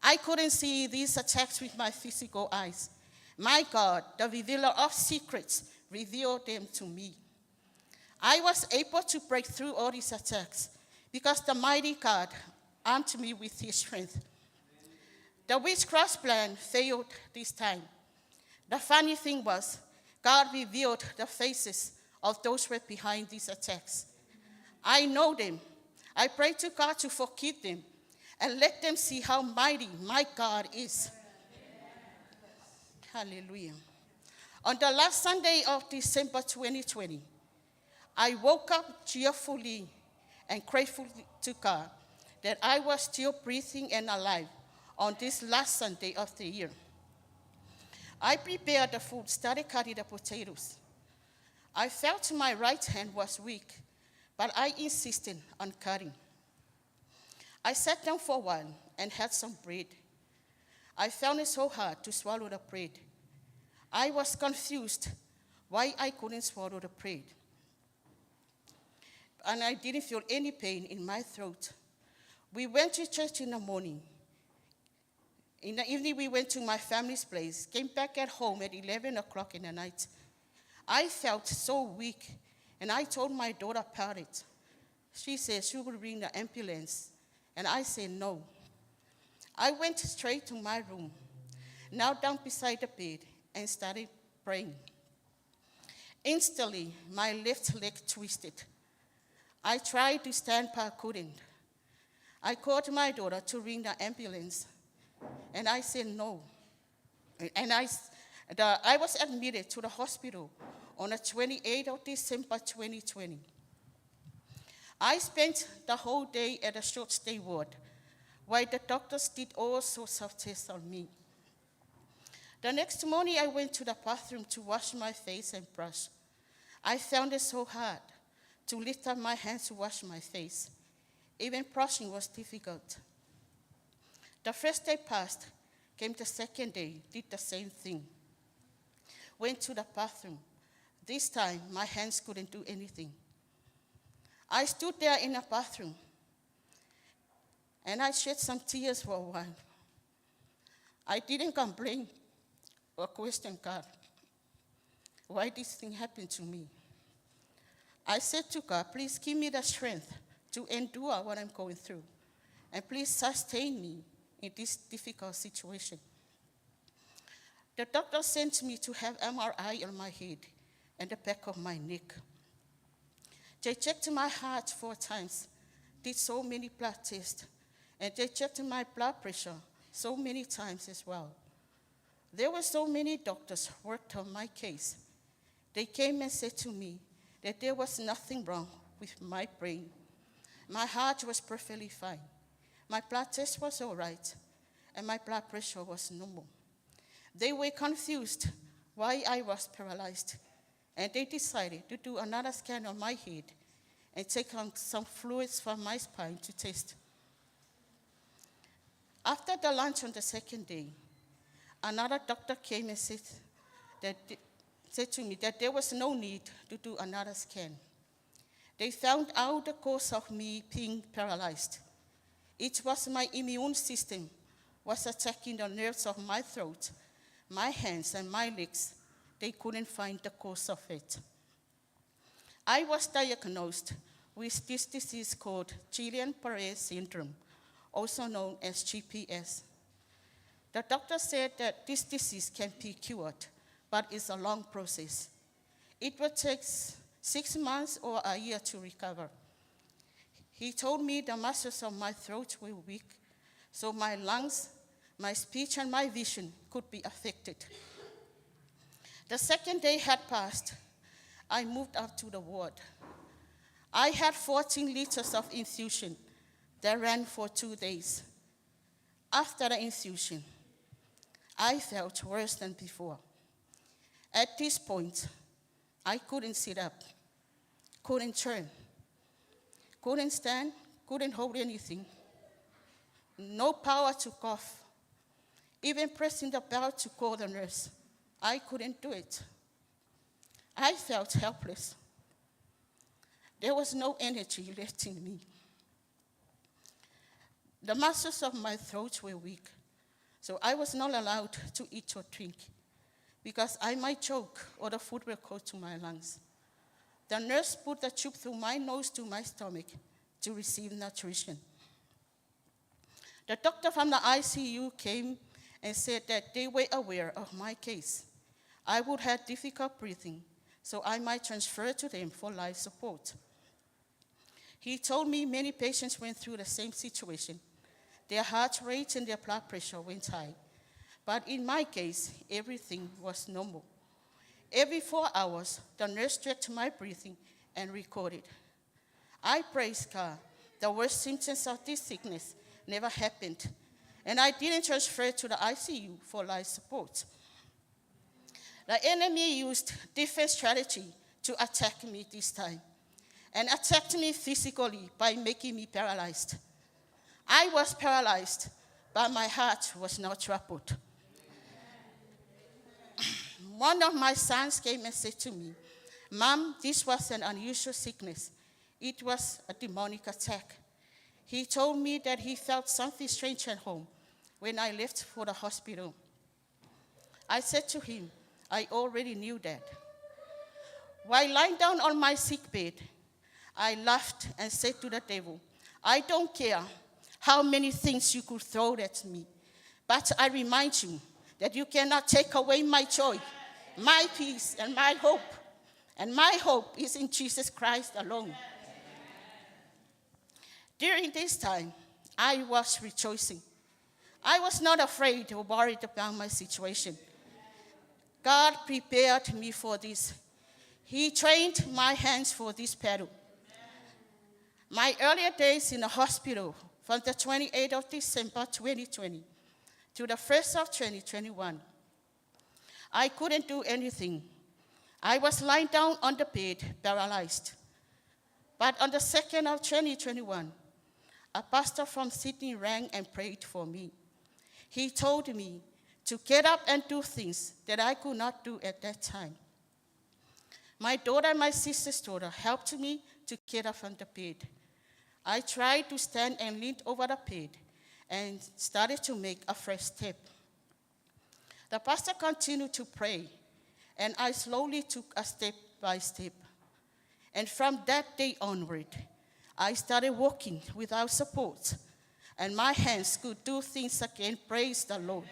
I couldn't see these attacks with my physical eyes. My God, the revealer of secrets, revealed them to me. I was able to break through all these attacks because the mighty God armed me with his strength. The witchcraft plan failed this time. The funny thing was, God revealed the faces of those who were behind these attacks. I know them. I pray to God to forgive them and let them see how mighty my God is. Hallelujah. On the last Sunday of December 2020, I woke up cheerfully and grateful to God that I was still breathing and alive on this last Sunday of the year. I prepared the food, started cutting the potatoes. I felt my right hand was weak, but I insisted on cutting. I sat down for a while and had some bread. I found it so hard to swallow the bread. I was confused why I couldn't swallow the bread. And I didn't feel any pain in my throat. We went to church in the morning. In the evening, we went to my family's place, came back at home at 11 o'clock in the night. I felt so weak, and I told my daughter about it. She said she would bring the ambulance, and I said no. I went straight to my room, knelt down beside the bed, and started praying. Instantly, my left leg twisted. I tried to stand, but I couldn't. I called my daughter to ring the ambulance, and I said no. And I was admitted to the hospital on the 28th of December 2020. I spent the whole day at a short stay ward, while the doctors did all sorts of tests on me. The next morning, I went to the bathroom to wash my face and brush. I found it so hard to lift up my hands to wash my face. Even brushing was difficult. The first day passed, came the second day, did the same thing. Went to the bathroom. This time, my hands couldn't do anything. I stood there in the bathroom. and I shed some tears for a while. I didn't complain or question God why this thing happened to me. I said to God, please give me the strength to endure what I'm going through, and please sustain me in this difficult situation. The doctor sent me to have MRI on my head and the back of my neck. They checked my heart 4 times, did so many blood tests, and they checked my blood pressure so many times as well. There were so many doctors worked on my case. They came and said to me that there was nothing wrong with my brain. My heart was perfectly fine. My blood test was all right, and my blood pressure was normal. They were confused why I was paralyzed, and they decided to do another scan on my head and take on some fluids from my spine to test. After the lunch on the second day, another doctor came and said to me that there was no need to do another scan. They found out the cause of me being paralyzed. It was my immune system was attacking the nerves of my throat, my hands, and my legs. They couldn't find the cause of it. I was diagnosed with this disease called Guillain-Barré syndrome, also known as GPS. The doctor said that this disease can be cured, but it's a long process. It will take 6 months or a year to recover. He told me the muscles of my throat were weak, so my lungs, my speech, and my vision could be affected. The second day had passed. I moved up to the ward. I had 14 liters of infusion that ran for 2 days. After the infusion, I felt worse than before. At this point, I couldn't sit up, couldn't turn, couldn't stand, couldn't hold anything. No power to cough. Even pressing the bell to call the nurse, I couldn't do it. I felt helpless. There was no energy left in me. The muscles of my throat were weak, so I was not allowed to eat or drink because I might choke or the food will go to my lungs. The nurse put the tube through my nose to my stomach to receive nutrition. The doctor from the ICU came and said that they were aware of my case. I would have difficult breathing, so I might transfer to them for life support. He told me many patients went through the same situation. Their heart rate and their blood pressure went high. But in my case, everything was normal. Every 4 hours, the nurse checked my breathing and recorded. I praise God. The worst symptoms of this sickness never happened, and I didn't transfer to the ICU for life support. The enemy used different strategy to attack me this time, and attacked me physically by making me paralyzed. I was paralyzed, but my heart was not troubled. One of my sons came and said to me, "Mom, this was an unusual sickness. It was a demonic attack." He told me that he felt something strange at home when I left for the hospital. I said to him, I already knew that. While lying down on my sick bed, I laughed and said to the devil, "I don't care how many things you could throw at me, but I remind you that you cannot take away my joy, my peace, and my hope. And my hope is in Jesus Christ alone." During this time, I was rejoicing. I was not afraid or worried about my situation. God prepared me for this. He trained my hands for this battle. My earlier days in the hospital, from the 28th of December 2020 to the 1st of 2021, I couldn't do anything. I was lying down on the bed, paralyzed. But on the 2nd of 2021, a pastor from Sydney rang and prayed for me. He told me to get up and do things that I could not do at that time. My daughter and my sister's daughter helped me to get up from the bed. I tried to stand and leaned over the pit and started to make a fresh step. The pastor continued to pray, and I slowly took a step by step. And from that day onward, I started walking without support, and my hands could do things again. Praise the Lord.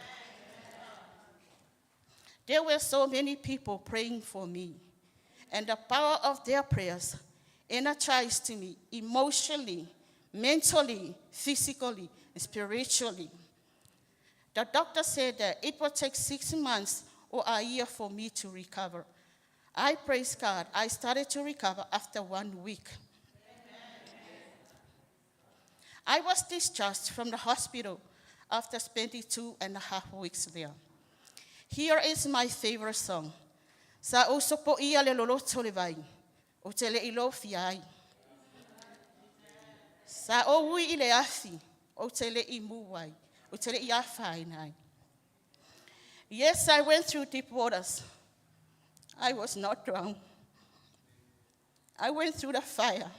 There were so many people praying for me, and the power of their prayers energized me emotionally, mentally, physically, and spiritually. The doctor said that it would take 6 months or a year for me to recover. I praise God, I started to recover after 1 week. I was discharged from the hospital after spending 2.5 weeks there. Here is my favorite song. Sa o sopo ia le loloto le vai, o te le ilo fiai. Sa o ui ile afi, o te le imu wai, o te le ia fai nai. Yes, I went through deep waters. I was not drowned. I went through the fire.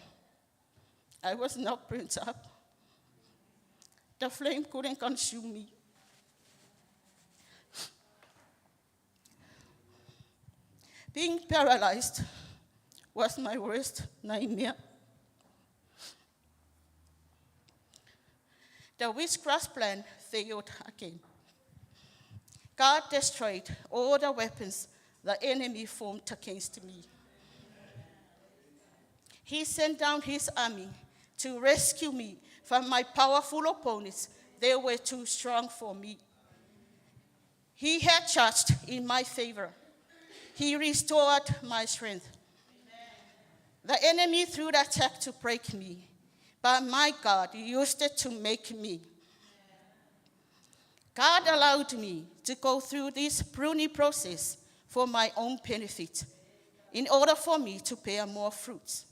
I was not burnt up. The flame couldn't consume me. Being paralyzed was my worst nightmare. The witchcraft plan failed again. God destroyed all the weapons the enemy formed against me. He sent down his army to rescue me from my powerful opponents. They were too strong for me. He had charged in my favor. He restored my strength. The enemy threw the attack to break me, but my God used it to make me. God allowed me to go through this pruning process for my own benefit, in order for me to bear more fruits.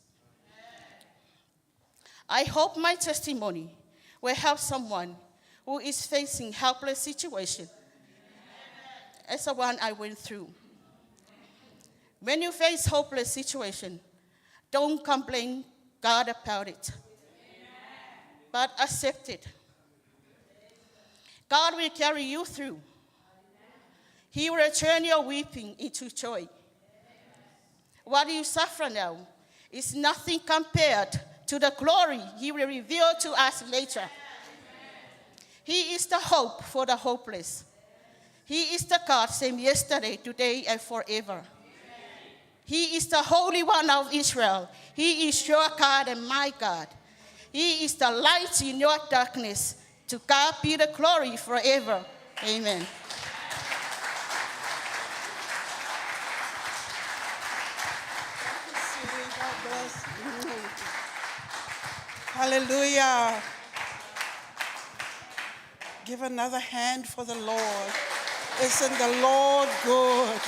I hope my testimony will help someone who is facing helpless situation, as the one I went through. When you face hopeless situation, don't complain God about it, but accept it. God will carry you through. He will turn your weeping into joy. What you suffer now is nothing compared to the glory he will reveal to us later. He is the hope for the hopeless. He is the God same yesterday, today, and forever. He is the Holy One of Israel. He is your God and my God. He is the light in your darkness. To God be the glory forever. Amen. God bless. Hallelujah. Give another hand for the Lord. Isn't the Lord good?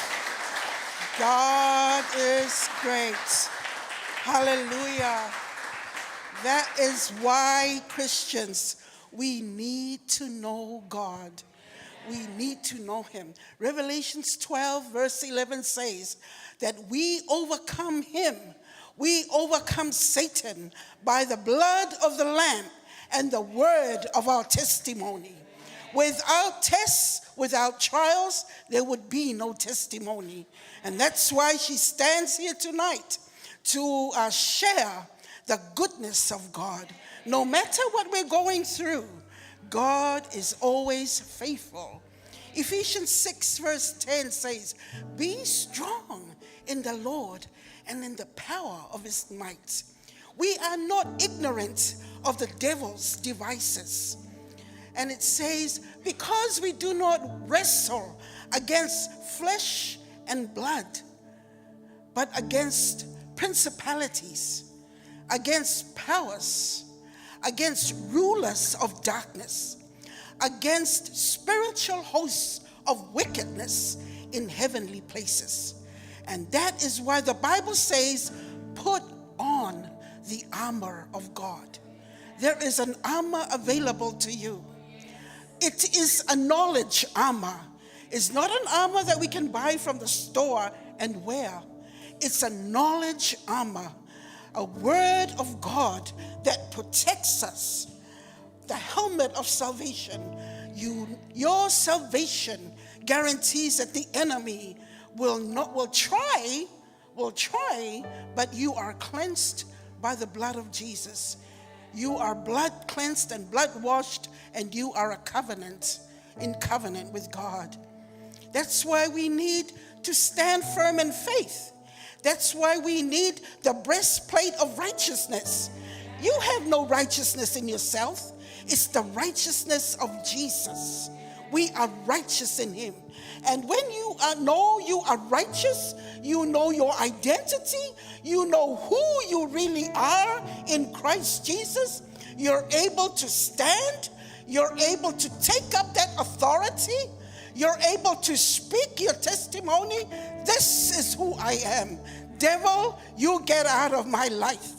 God is great. Hallelujah. That is why, Christians, we need to know God. We need to know him. Revelations 12 verse 11 says that we overcome him. We overcome Satan by the blood of the Lamb and the word of our testimony. Without tests, without trials, there would be no testimony. And that's why she stands here tonight to share the goodness of God. No matter what we're going through, God is always faithful. Ephesians 6 verse 10 says, be strong in the Lord and in the power of his might. We are not ignorant of the devil's devices. And it says, because we do not wrestle against flesh and blood, but against principalities, against powers, against rulers of darkness, against spiritual hosts of wickedness in heavenly places. And that is why the Bible says, put on the armor of God. There is an armor available to you. It is a knowledge armor. It's not an armor that we can buy from the store and wear. It's a knowledge armor. a word of God that protects us, the helmet of salvation. Your salvation guarantees that the enemy will try, but you are cleansed by the blood of Jesus. You are blood cleansed and blood washed, and you are in covenant with God. That's why we need to stand firm in faith. That's why we need the breastplate of righteousness. You have no righteousness in yourself. It's the righteousness of Jesus. We are righteous in him. And when you know you are righteous, you know your identity, you know who you really are in Christ Jesus, you're able to stand, you're able to take up that authority, you're able to speak your testimony. This is who I am. Devil, you get out of my life.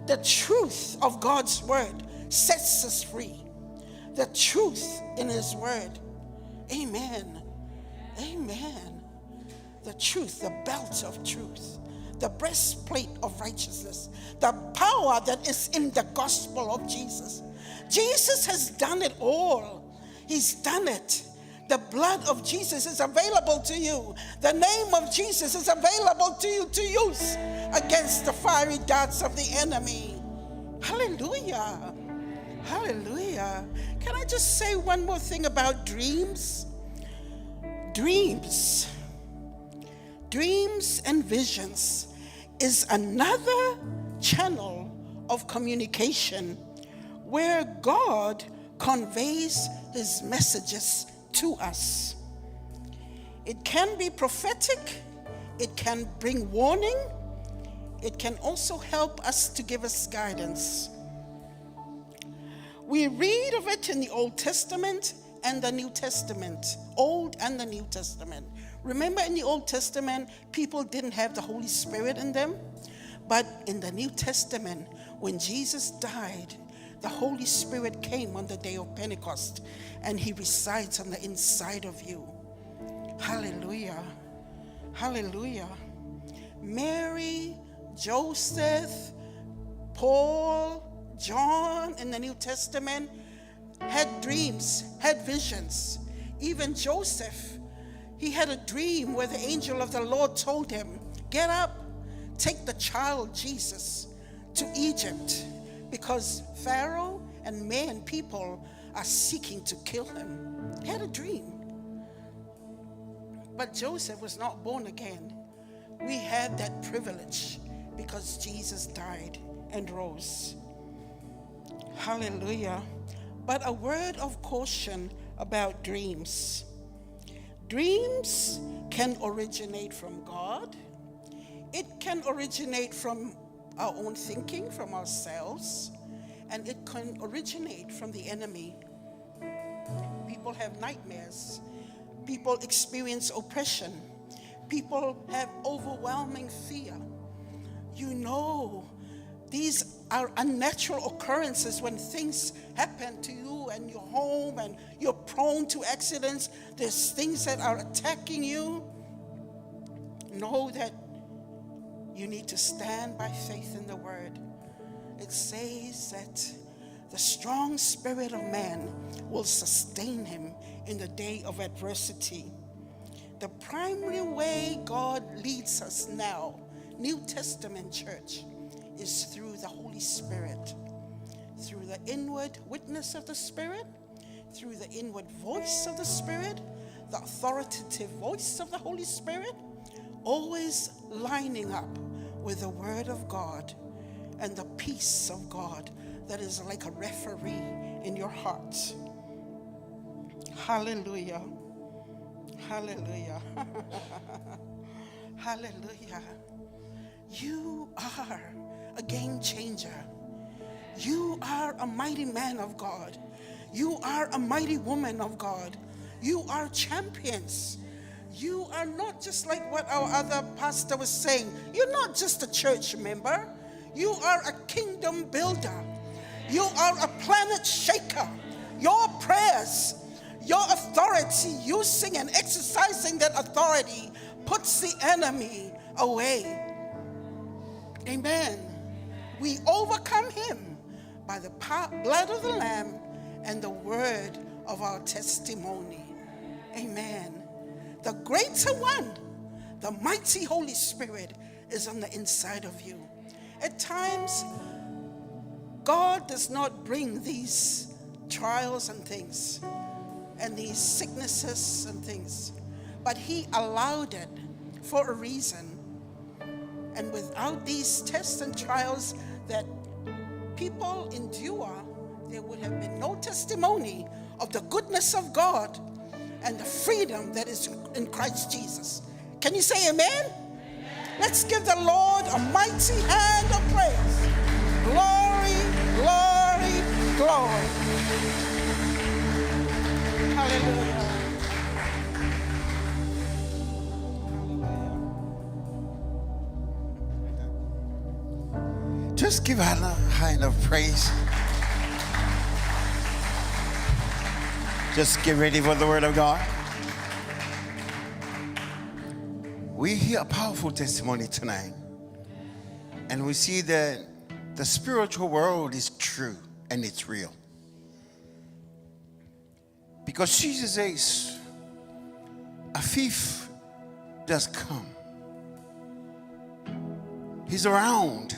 The truth of God's word sets us free. The truth in his word. Amen. Amen. The truth, the belt of truth, the breastplate of righteousness, the power that is in the gospel of Jesus. Jesus has done it all. He's done it. The blood of Jesus is available to you. The name of Jesus is available to you to use against the fiery darts of the enemy. Hallelujah. Hallelujah. Can I just say one more thing about dreams? Dreams and visions is another channel of communication where God conveys his messages to us. It can be prophetic, it can bring warning, it can also help us to give us guidance. We read of it in the Old Testament and the New Testament, Old and the New Testament. Remember, in the Old Testament, people didn't have the Holy Spirit in them, but in the New Testament, when Jesus died, the Holy Spirit came on the day of Pentecost, and he resides on the inside of you. Hallelujah. Hallelujah. Mary, Joseph, Paul, John in the New Testament had dreams, had visions. Even Joseph, he had a dream where the angel of the Lord told him, get up, take the child Jesus to Egypt, because Pharaoh and men, people are seeking to kill him. He had a dream. But Joseph was not born again. We had that privilege because Jesus died and rose. Hallelujah. But a word of caution about dreams. Dreams can originate from God. It can originate from our own thinking, from ourselves, and it can originate from the enemy. People have nightmares. People experience oppression. People have overwhelming fear. You know, these are unnatural occurrences when things happen to you and your home and you're prone to accidents. There's things that are attacking you. Know that you need to stand by faith in the word. It says that the strong spirit of man will sustain him in the day of adversity. The primary way God leads us now, New Testament church, is through the Holy Spirit, through the inward witness of the Spirit, through the inward voice of the Spirit, the authoritative voice of the Holy Spirit, always lining up with the Word of God and the peace of God that is like a referee in your heart. Hallelujah. Hallelujah. Hallelujah. You are a game changer. You are a mighty man of God. You are a mighty woman of God. You are champions. You are not just like what our other pastor was saying. You're not just a church member. You are a kingdom builder. You are a planet shaker. Your prayers, your authority, using and exercising that authority puts the enemy away. Amen. We overcome him by the blood of the Lamb and the word of our testimony. Amen. The greater one, the mighty Holy Spirit, is on the inside of you. At times, God does not bring these trials and things and these sicknesses and things, but he allowed it for a reason. And without these tests and trials that people endure, there would have been no testimony of the goodness of God and the freedom that is in Christ Jesus. Can you say amen? Amen. Let's give the Lord a mighty hand of praise. Glory, glory, glory. Hallelujah. Just give her a hand of praise. Just get ready for the word of God. We hear a powerful testimony tonight. And we see that the spiritual world is true and it's real. Because Jesus says, a thief does come. He's around.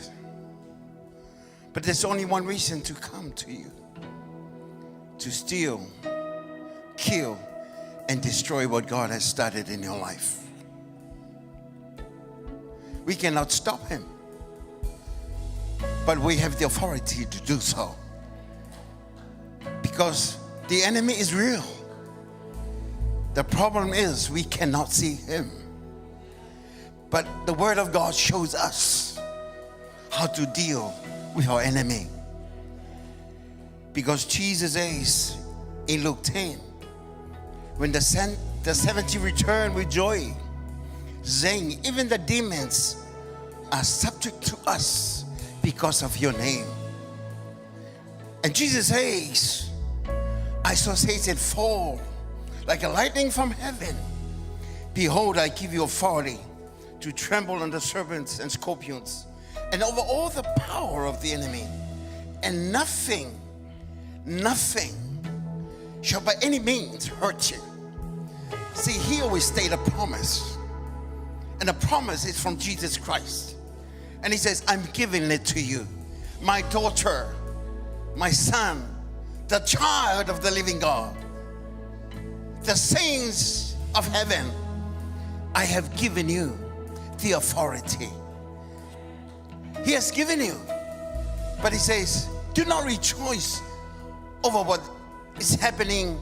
But there's only one reason to come to you: to steal, kill, and destroy what God has started in your life. We cannot stop him, but we have the authority to do so. Because the enemy is real. The problem is we cannot see him. But the word of God shows us how to deal with our enemy. Because Jesus says in Luke 10, when the 70 return with joy, saying, even the demons are subject to us because of your name. And Jesus says, I saw Satan fall like a lightning from heaven. Behold, I give you authority to trample on the serpents and scorpions and over all the power of the enemy. And nothing shall by any means hurt you. See, here we state a promise. And the promise is from Jesus Christ. And he says, I'm giving it to you. My daughter, my son, the child of the living God, the saints of heaven, I have given you the authority. He has given you. But he says, do not rejoice over what is happening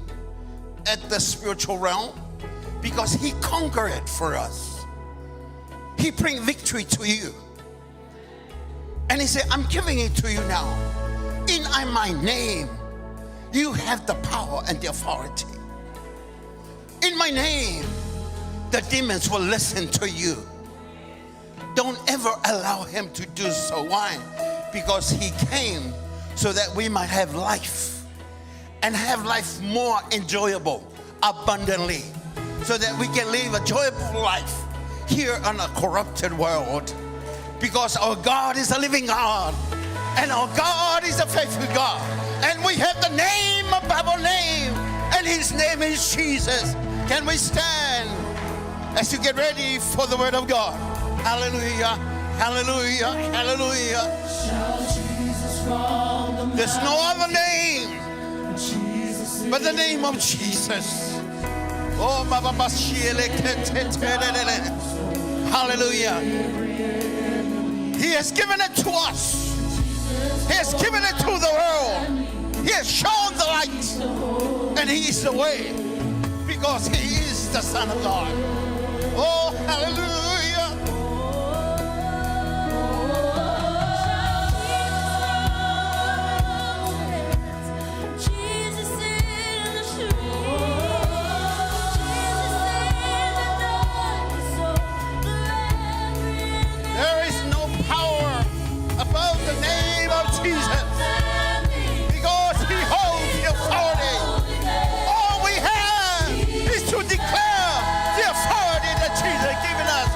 at the spiritual realm, because he conquered it for us. He brings victory to you. And he said, I'm giving it to you now. In my name, you have the power and the authority. In my name, the demons will listen to you. Don't ever allow him to do so. Why? Because he came so that we might have life, and have life more enjoyable, abundantly, so that we can live a joyful life here on a corrupted world. Because our God is a living God, and our God is a faithful God, and we have the name above our name, and his name is Jesus. Can we stand as you get ready for the word of God? Hallelujah, hallelujah, hallelujah. There's no other name but the name of Jesus. Oh, hallelujah. He has given it to us. He has given it to the world. He has shown the light, and he is the way, because he is the Son of God. Oh, hallelujah. All we have is to declare the authority that Jesus has given us.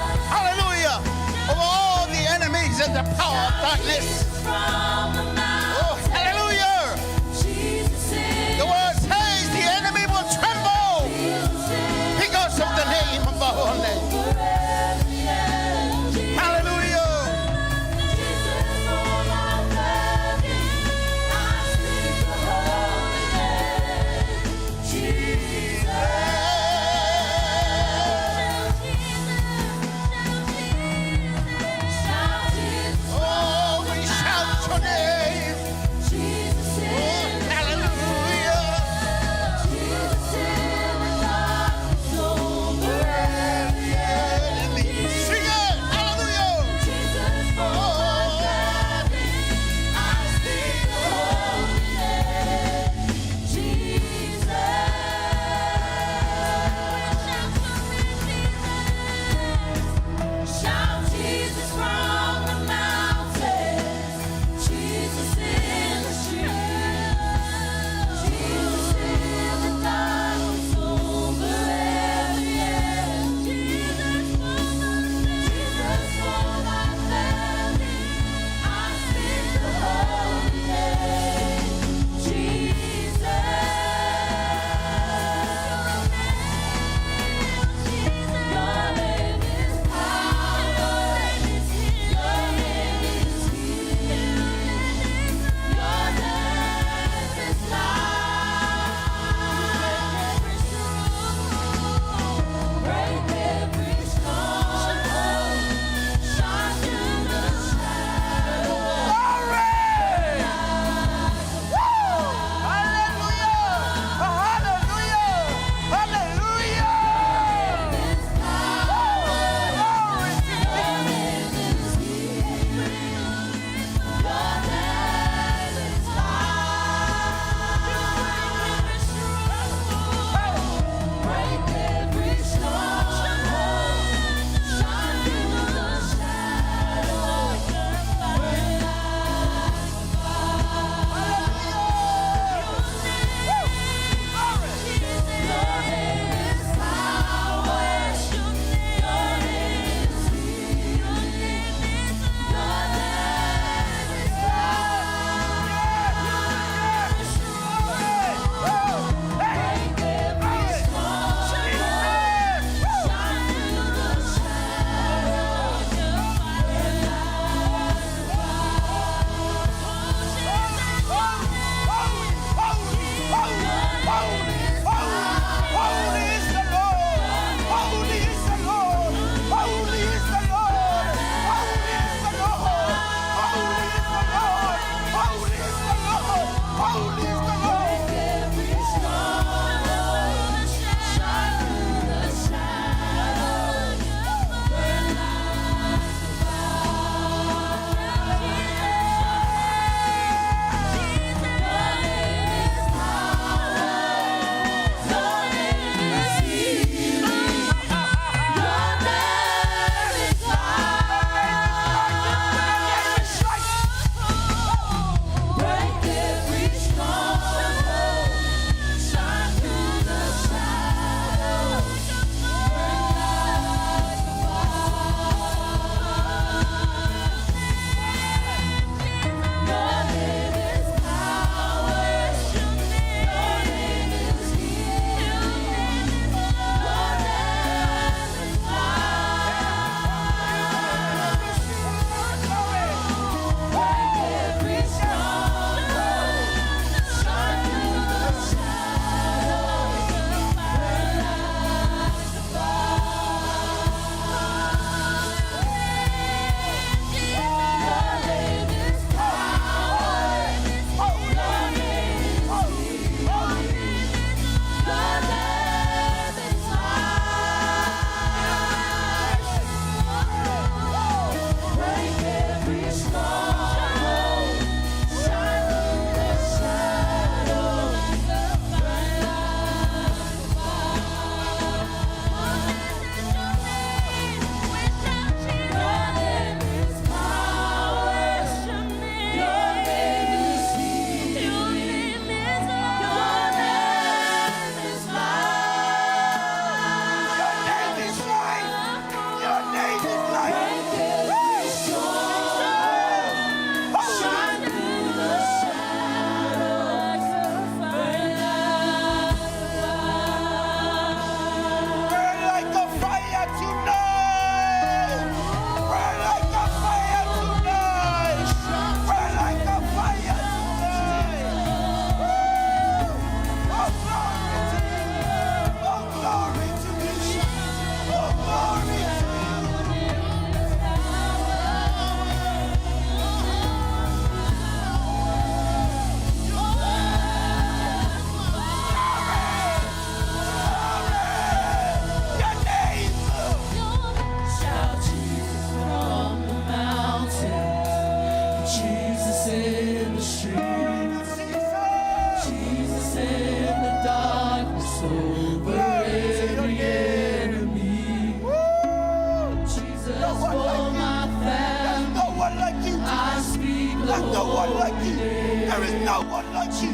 There is no one like you.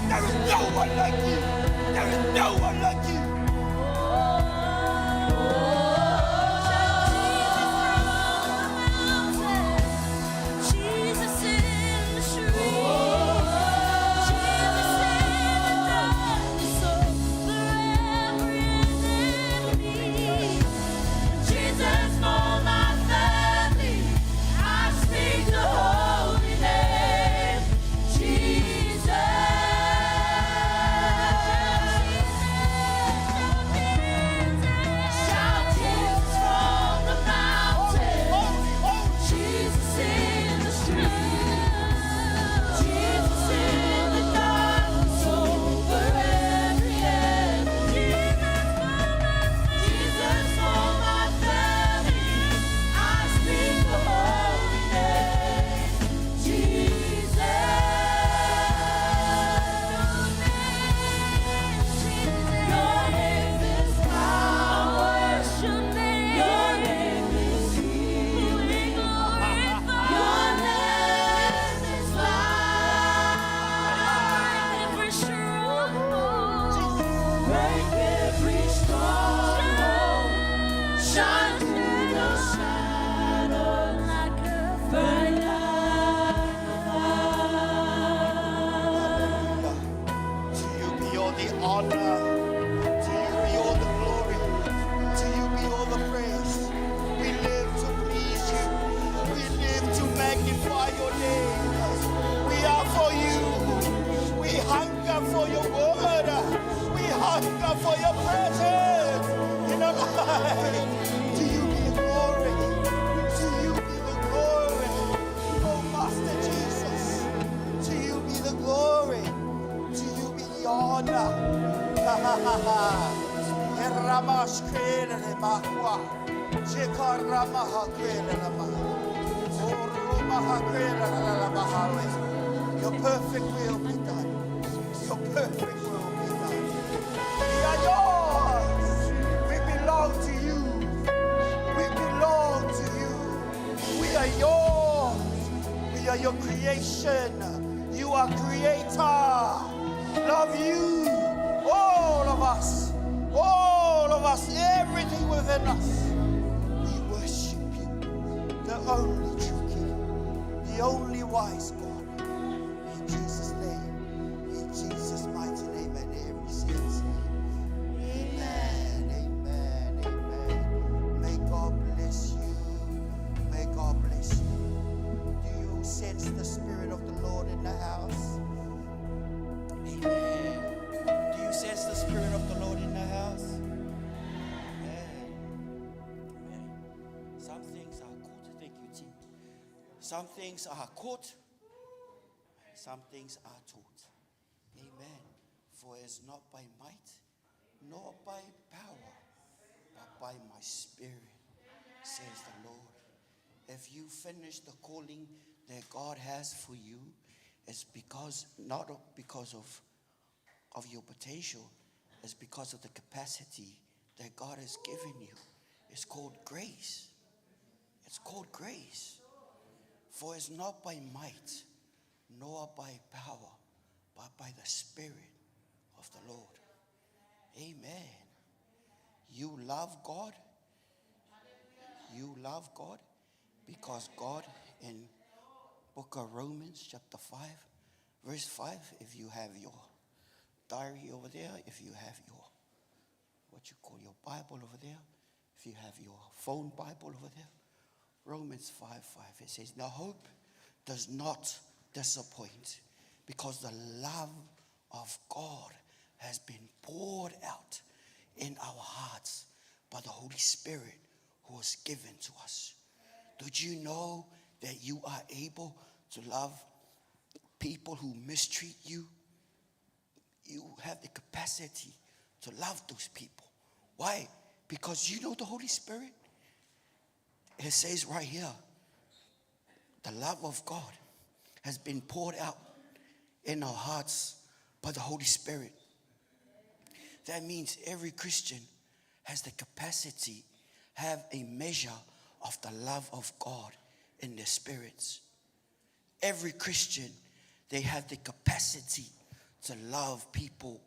There is no one like you. There is no one like you. Jesus in the street, Jesus in the darkness over every enemy, Jesus for my family. I speak the holy name, Jesus. Shout Jesus from the mountain, Jesus in the street, Jesus in the darkness over every enemy, Jesus for my family. I speak the holy name, Jesus. Your name is power. Your name is healing. Your name is life. Every stronghold. Break every stronghold. Shine through the shadow like a burning light. To you be all the honor. To you be all the glory. To you be all the praise. We live to please you. We live to magnify your name. We are for you. We hunger for your word. We hunger for your presence in our lives. To you be the glory. To you be the glory. Oh, Master Jesus. To you be the glory. To you be the honor. Eramash krele makwa. Jekarama hakrele lama. Oruma hakrele lama. Your perfect will be done. Your perfect will be done. We are yours. We belong to you. We belong to you. We are yours. We are your creation. You are creator. Love you. All of us. All of us. Everything within us. We worship you. The only true King. The only wise God. In Jesus' name. In Jesus' mighty name. And every says, amen. Amen. Amen. May God bless you. May God bless you. Do you sense the Spirit of the Lord in the house? Amen. Do you sense the Spirit of the Lord in the house? Amen. Amen. Some things are caught. Thank you, team. Some things are caught. Some things are taught. Amen. For it's not by might, nor by power, but by my Spirit, says the Lord. If you finish the calling that God has for you, it's because not because of your potential, it's because of the capacity that God has given you. It's called grace. It's called grace. For it's not by might, nor by power, but by the Spirit of the Lord. Amen. You love God. You love God because God in book of Romans chapter 5, verse 5, if you have your diary over there, if you have your, what you call your Bible over there, if you have your phone Bible over there, Romans 5:5, it says, now hope does not disappoint because the love of God has been poured out in our hearts by the Holy Spirit who was given to us. Did you know that you are able to love people who mistreat you? You have the capacity to love those people. Why? Because you know the Holy Spirit. It says right here, the love of God has been poured out in our hearts by the Holy Spirit. That means every Christian has the capacity, have a measure of the love of God in their spirits. Every Christian They have the capacity to love people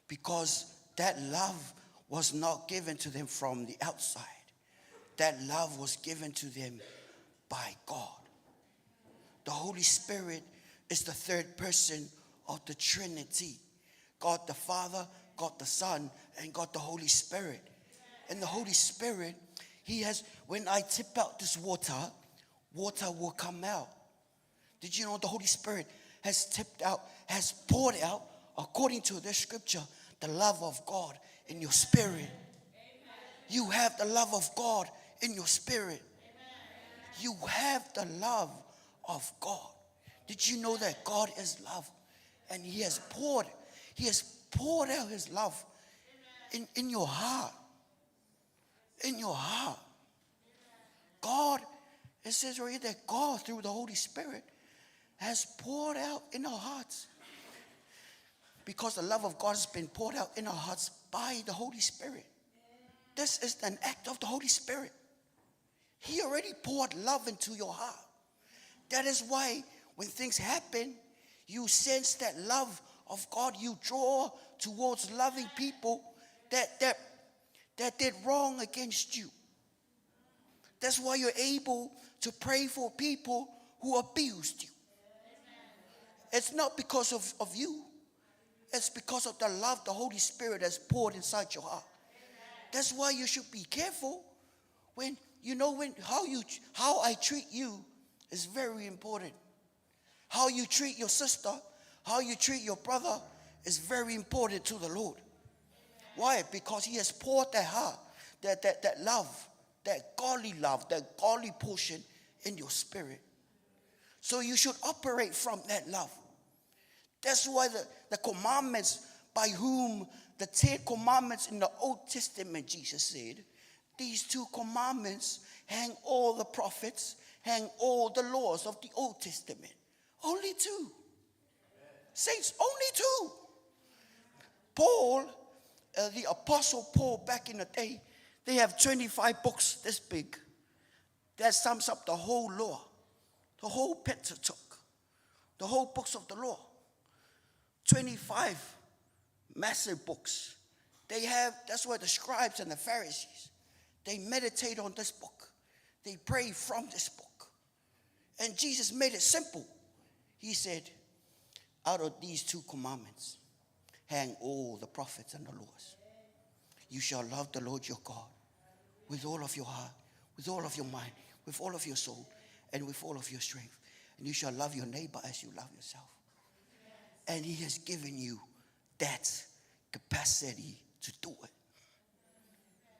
because that love was not given to them from the outside. That love was given to them by God. The Holy Spirit is the third person of the Trinity. God the Father, God the Son, and God the Holy Spirit. And the Holy Spirit, He has, when I tip out this water, water will come out. Did you know the Holy Spirit has tipped out, has poured out, according to this scripture, the love of God in your spirit? You have the love of God in your spirit. You have the love of God. Did you know that God is love? And He has poured out His love in your heart. In your heart. God, it says right here that God, through the Holy Spirit, has poured out in our hearts. Because the love of God has been poured out in our hearts by the Holy Spirit. This is an act of the Holy Spirit. He already poured love into your heart. That is why when things happen, you sense that love of God. You draw towards loving people that did wrong against you. That's why you're able to pray for people who abused you. It's not because of you. It's because of the love the Holy Spirit has poured inside your heart. That's why you should be careful when how I treat you is very important. How you treat your sister, how you treat your brother is very important to the Lord. Why? Because He has poured that heart, that love, that godly love, that godly portion in your spirit. So you should operate from that love. That's why the commandments by whom the 10 commandments in the Old Testament, Jesus said, these 2 commandments hang all the prophets, hang all the laws of the Old Testament. Only 2. Saints, only 2. Paul, the Apostle Paul back in the day, they have 25 books this big. That sums up the whole law, the whole Pentateuch, the whole books of the law. 25 massive books. That's why the scribes and the Pharisees, they meditate on this book. They pray from this book. And Jesus made it simple. He said, out of these 2 commandments, hang all the prophets and the laws. You shall love the Lord your God with all of your heart, with all of your mind, with all of your soul, and with all of your strength. And you shall love your neighbor as you love yourself. And He has given you that capacity to do it.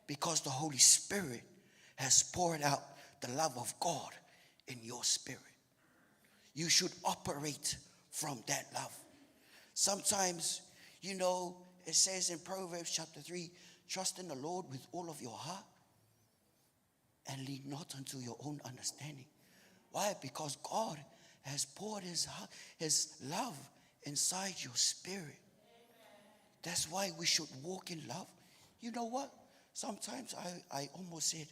Because the Holy Spirit has poured out the love of God in your spirit. You should operate from that love. Sometimes, it says in Proverbs chapter 3, trust in the Lord with all of your heart and lean not unto your own understanding. Why? Because God has poured His love inside your spirit. That's why we should walk in love. You know what? Sometimes I almost said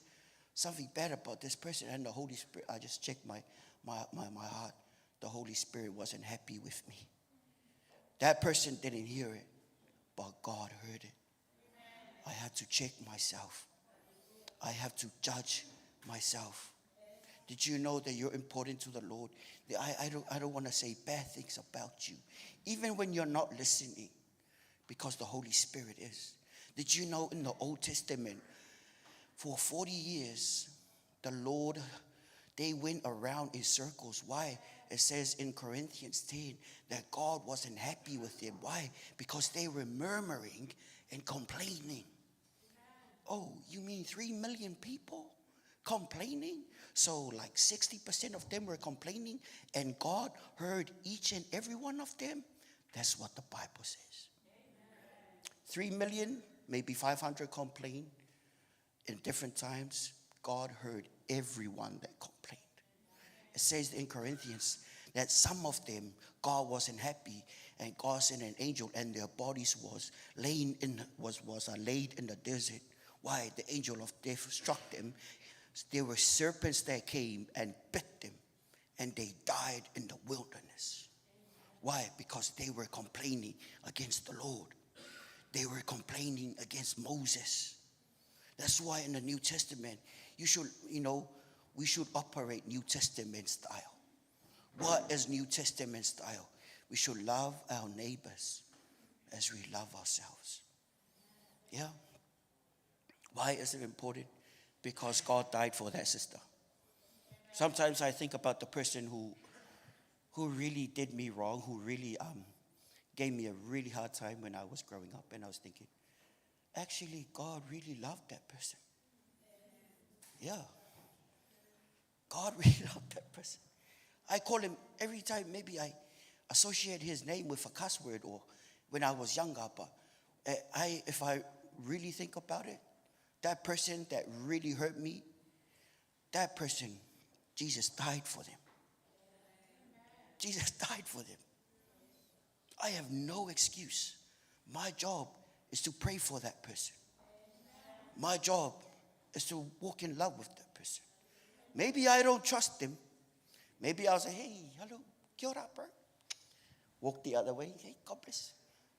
something bad about this person, and the Holy Spirit, I just checked my heart. The Holy Spirit wasn't happy with me. That person didn't hear it, but God heard it. I had to check myself. I have to judge myself. Did you know that you're important to the Lord? I don't want to say bad things about you, even when you're not listening, because the Holy Spirit is. Did you know in the Old Testament, for 40 years, the Lord, they went around in circles. Why? It says in Corinthians 10 that God wasn't happy with them. Why? Because they were murmuring and complaining. Oh, you mean 3 million people complaining? So like 60% of them were complaining, and God heard each and every one of them? That's what the Bible says. 3 million, maybe 500 complained. In different times, God heard everyone that complained. It says in Corinthians that some of them, God wasn't happy, and God sent an angel, and their bodies was laid in the desert. Why? The angel of death struck them. There were serpents that came and bit them, and they died in the wilderness. Why? Because they were complaining against the Lord. They were complaining against Moses. That's why in the New Testament, we should operate New Testament style. What is New Testament style? We should love our neighbors as we love ourselves. Yeah? Why is it important? Because God died for that sister. Sometimes I think about the person who really did me wrong, who really gave me a really hard time when I was growing up, and I was thinking, actually, God really loved that person. Yeah. God really loved that person. I call him every time, maybe I associate his name with a cuss word or when I was younger, but if I really think about it, that person that really hurt me, that person, Jesus died for them. Jesus died for them. I have no excuse. My job is to pray for that person. My job is to walk in love with that person. Maybe I don't trust them. Maybe I'll say, hey, hello, kia ora, bro. Walk the other way, hey, God bless.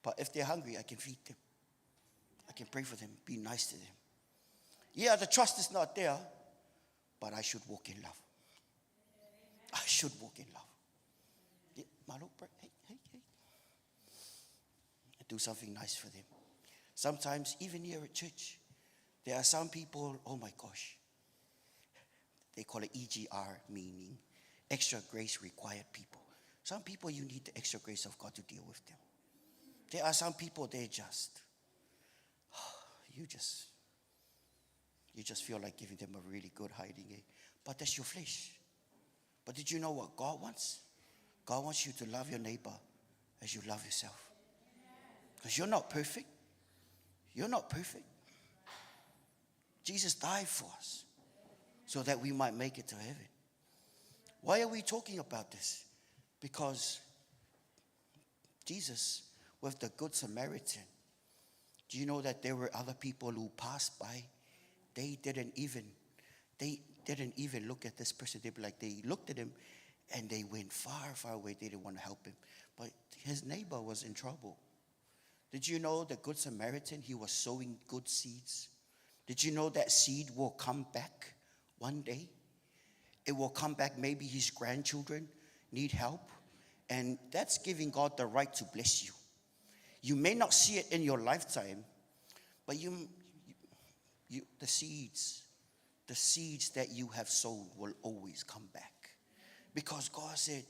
But if they're hungry, I can feed them. I can pray for them, be nice to them. Yeah, the trust is not there, but I should walk in love. I should walk in love. Yeah, malo, bro, hey. Do something nice for them. Sometimes, even here at church, there are some people, oh my gosh, they call it EGR, meaning extra grace required people. Some people, you need the extra grace of God to deal with them. There are some people, you just feel like giving them a really good hiding. But that's your flesh. But did you know what God wants? God wants you to love your neighbor as you love yourself. Because you're not perfect. You're not perfect. Jesus died for us so that we might make it to heaven. Why are we talking about this? Because Jesus, with the Good Samaritan, do you know that there were other people who passed by? They didn't even look at this person. They looked at him and they went far, far away. They didn't want to help him. But his neighbor was in trouble. Did you know the Good Samaritan, he was sowing good seeds? Did you know that seed will come back one day? It will come back. Maybe his grandchildren need help. And that's giving God the right to bless you. You may not see it in your lifetime, but the seeds that you have sown will always come back. Because God said,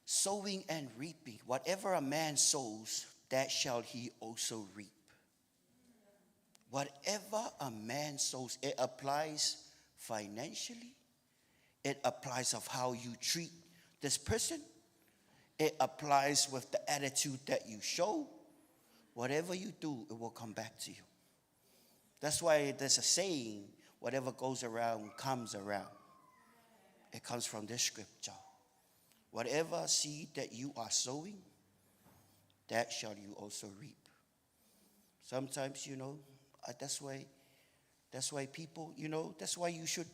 sowing and reaping, whatever a man sows, that shall he also reap. Whatever a man sows, it applies financially. It applies of how you treat this person. It applies with the attitude that you show. Whatever you do, it will come back to you. That's why there's a saying, whatever goes around comes around. It comes from this scripture. Whatever seed that you are sowing, that shall you also reap. Sometimes, that's why people, that's why you should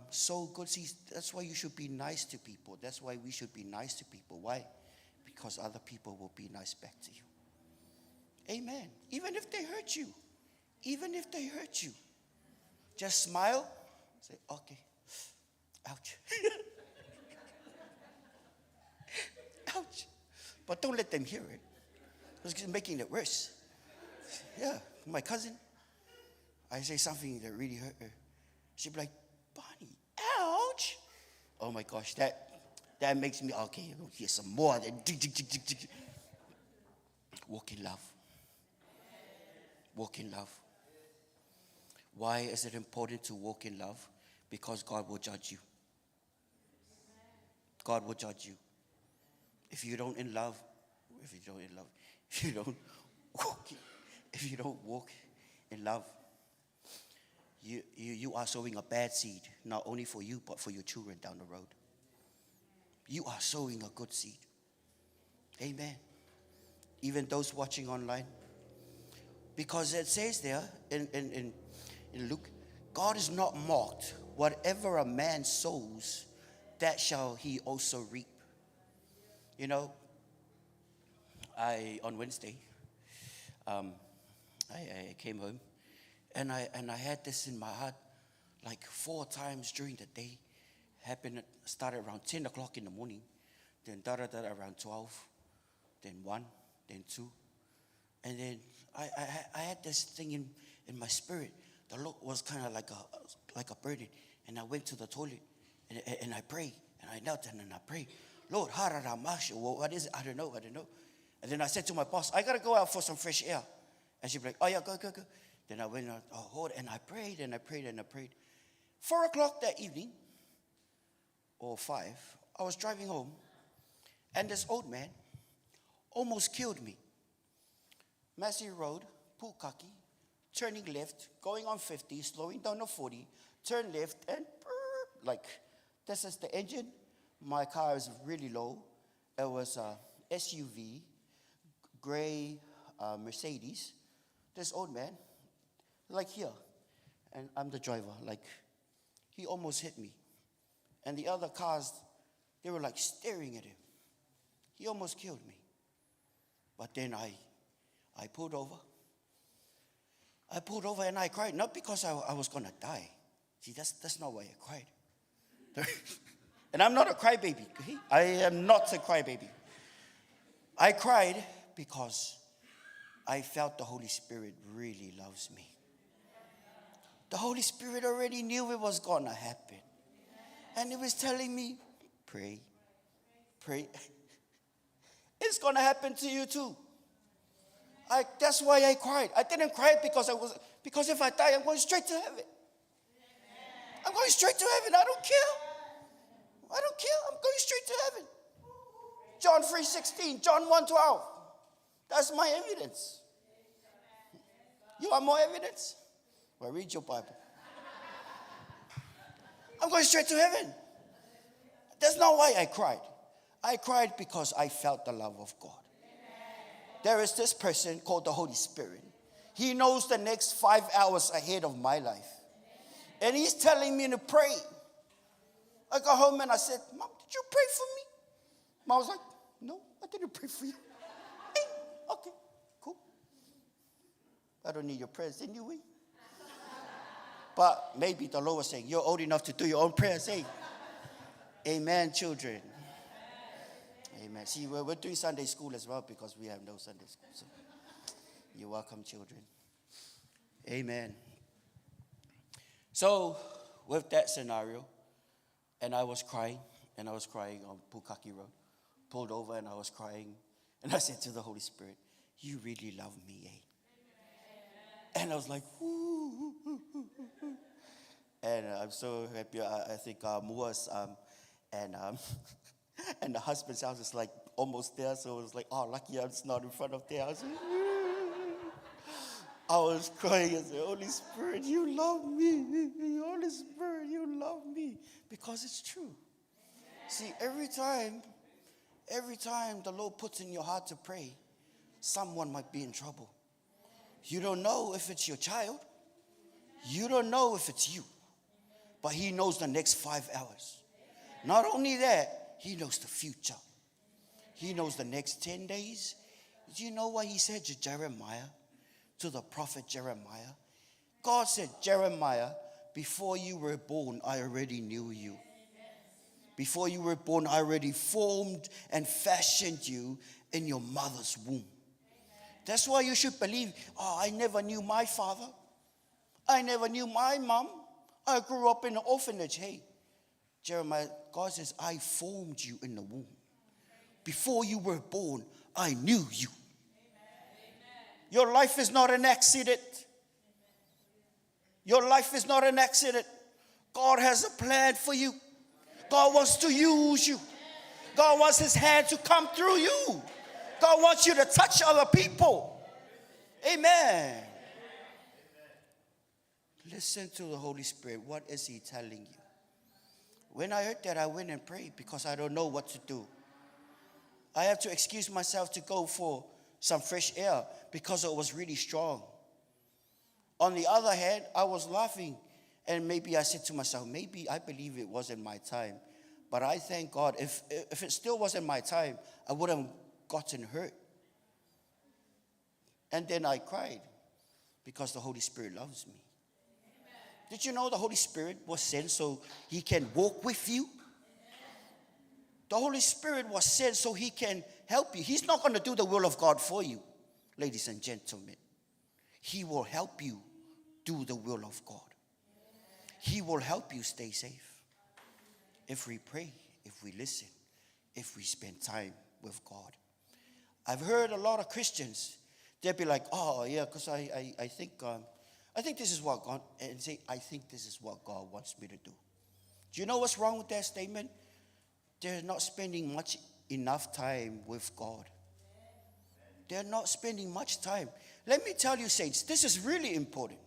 sow good seeds. That's why you should be nice to people. That's why we should be nice to people. Why? Because other people will be nice back to you. Amen. Even if they hurt you. Even if they hurt you. Just smile. Say, okay. Ouch. Ouch. But don't let them hear it. It's making it worse. Yeah, my cousin, I say something that really hurt her. She'd be like, Bonnie, ouch. Oh my gosh, that makes me, okay, here's some more. Walk in love. Walk in love. Why is it important to walk in love? Because God will judge you. God will judge you. If you don't walk in love, you are sowing a bad seed, not only for you, but for your children down the road. You are sowing a good seed. Amen. Even those watching online. Because it says there in Luke, God is not mocked. Whatever a man sows, that shall he also reap. You know, on Wednesday, I came home, and I had this in my heart, like 4 times during the day. Started around 10 o'clock in the morning, then around 12, then 1, then 2, and then I had this thing in my spirit. The Lord was kind of like a burden, and I went to the toilet, and I prayed, and I knelt and I prayed, Lord, what is it? I don't know. And then I said to my boss, I gotta go out for some fresh air. And she'd be like, oh yeah, go. Then I went out, and I prayed and I prayed and I prayed. 4 o'clock that evening, or 5, I was driving home, and this old man almost killed me. Massey Road, Pukaki, turning left, going on 50, slowing down to 40, turn left, and like, this is the engine. My car is really low. It was a SUV, gray Mercedes. This old man, like here, and I'm the driver, like, he almost hit me. And the other cars, they were like staring at him. He almost killed me. But then I pulled over. I pulled over and I cried, not because I was going to die. See, that's not why I cried. And I'm not a crybaby. Okay? I am not a crybaby. I cried because I felt the Holy Spirit really loves me. The Holy Spirit already knew it was going to happen. And He was telling me, pray. It's going to happen to you too. That's why I cried. I didn't cry because if I die, I'm going straight to heaven. I'm going straight to heaven. I don't care. I'm going straight to heaven. John 3:16, John 1:12. That's my evidence. You want more evidence? Well, read your Bible. I'm going straight to heaven. That's not why I cried. I cried because I felt the love of God. There is this person called the Holy Spirit. He knows the next 5 hours ahead of my life. And He's telling me to pray. I got home and I said, Mom, did you pray for me? Mom was like, no, I didn't pray for you. Hey, okay, cool. I don't need your prayers anyway. But maybe the Lord was saying, you're old enough to do your own prayers. Hey, amen, children. Amen. See, we're doing Sunday school as well because we have no Sunday school. So you're welcome, children. Amen. So with that scenario, and I was crying on Pukaki Road, pulled over and I was crying, and I said to the Holy Spirit, you really love me, eh? And I was like, ooh. And I'm so happy. I think Mua's and the husband's house is like almost there, so it was like, oh, lucky I'm just not in front of their house. I was crying and said, Holy Spirit, you love me. Holy Spirit, you love me. Because it's true. See, every time the Lord puts in your heart to pray, someone might be in trouble. You don't know if it's your child. You don't know if it's you. But He knows the next 5 hours. Not only that, He knows the future. He knows the next 10 days. Do you know what He said to Jeremiah, to the prophet Jeremiah? God said, Jeremiah, before you were born, I already knew you. Before you were born, I already formed and fashioned you in your mother's womb. That's why you should believe, oh, I never knew my father. I never knew my mom. I grew up in an orphanage. Hey, Jeremiah, God says, I formed you in the womb. Before you were born, I knew you. Your life is not an accident. Your life is not an accident. God has a plan for you. God wants to use you. God wants His hand to come through you. God wants you to touch other people. Amen. Listen to the Holy Spirit. What is He telling you? When I heard that, I went and prayed because I don't know what to do. I have to excuse myself to go for some fresh air because it was really strong. On the other hand, I was laughing, and maybe I said to myself, maybe I believe it wasn't my time. But I thank God, if it still wasn't my time, I would have gotten hurt. And then I cried because the Holy Spirit loves me. Did you know the Holy Spirit was sent so he can walk with you? The Holy Spirit was sent so he can help you. He's not going to do the will of God for you, ladies and gentlemen. He will help you do the will of God. He will help you stay safe. If we pray, if we listen, if we spend time with God. I've heard a lot of Christians, they'll be like, oh yeah, because I think this is what God, and say, I think this is what God wants me to do. Do you know what's wrong with that statement? They're not spending enough time with God. They're not spending much time. Let me tell you, saints, this is really important.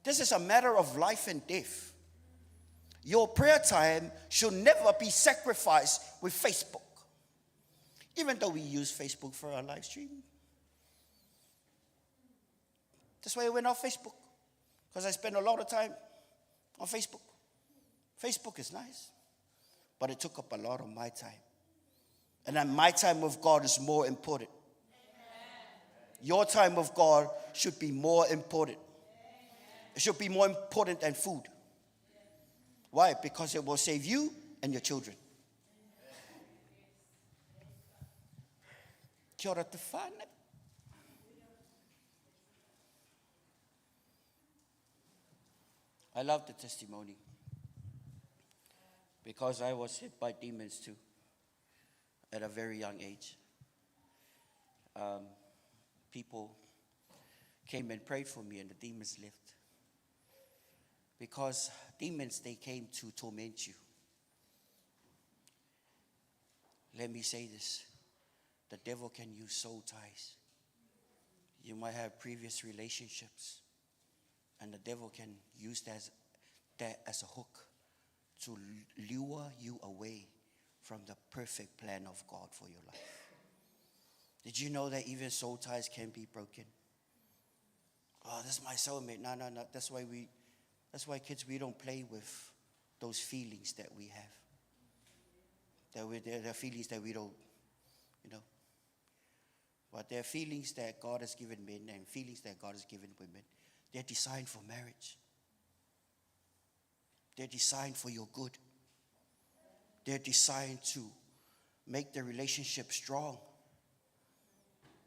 This is a matter of life and death. Your prayer time should never be sacrificed with Facebook. Even though we use Facebook for our live stream. That's why I went off Facebook. Because I spend a lot of time on Facebook. Facebook is nice. But it took up a lot of my time. And then my time with God is more important. Your time with God should be more important. It should be more important than food. Why? Because it will save you and your children. Kia ora te whānau. I love the testimony. Because I was hit by demons too. At a very young age. People came and prayed for me and the demons left. Because demons, they came to torment you. Let me say this. The devil can use soul ties. You might have previous relationships. And the devil can use that as a hook to lure you away from the perfect plan of God for your life. Did you know that even soul ties can be broken? Oh, that's my soulmate. No. That's why kids, we don't play with those feelings that we have. They're feelings that we don't, But they're feelings that God has given men and feelings that God has given women. They're designed for marriage. They're designed for your good. They're designed to make the relationship strong.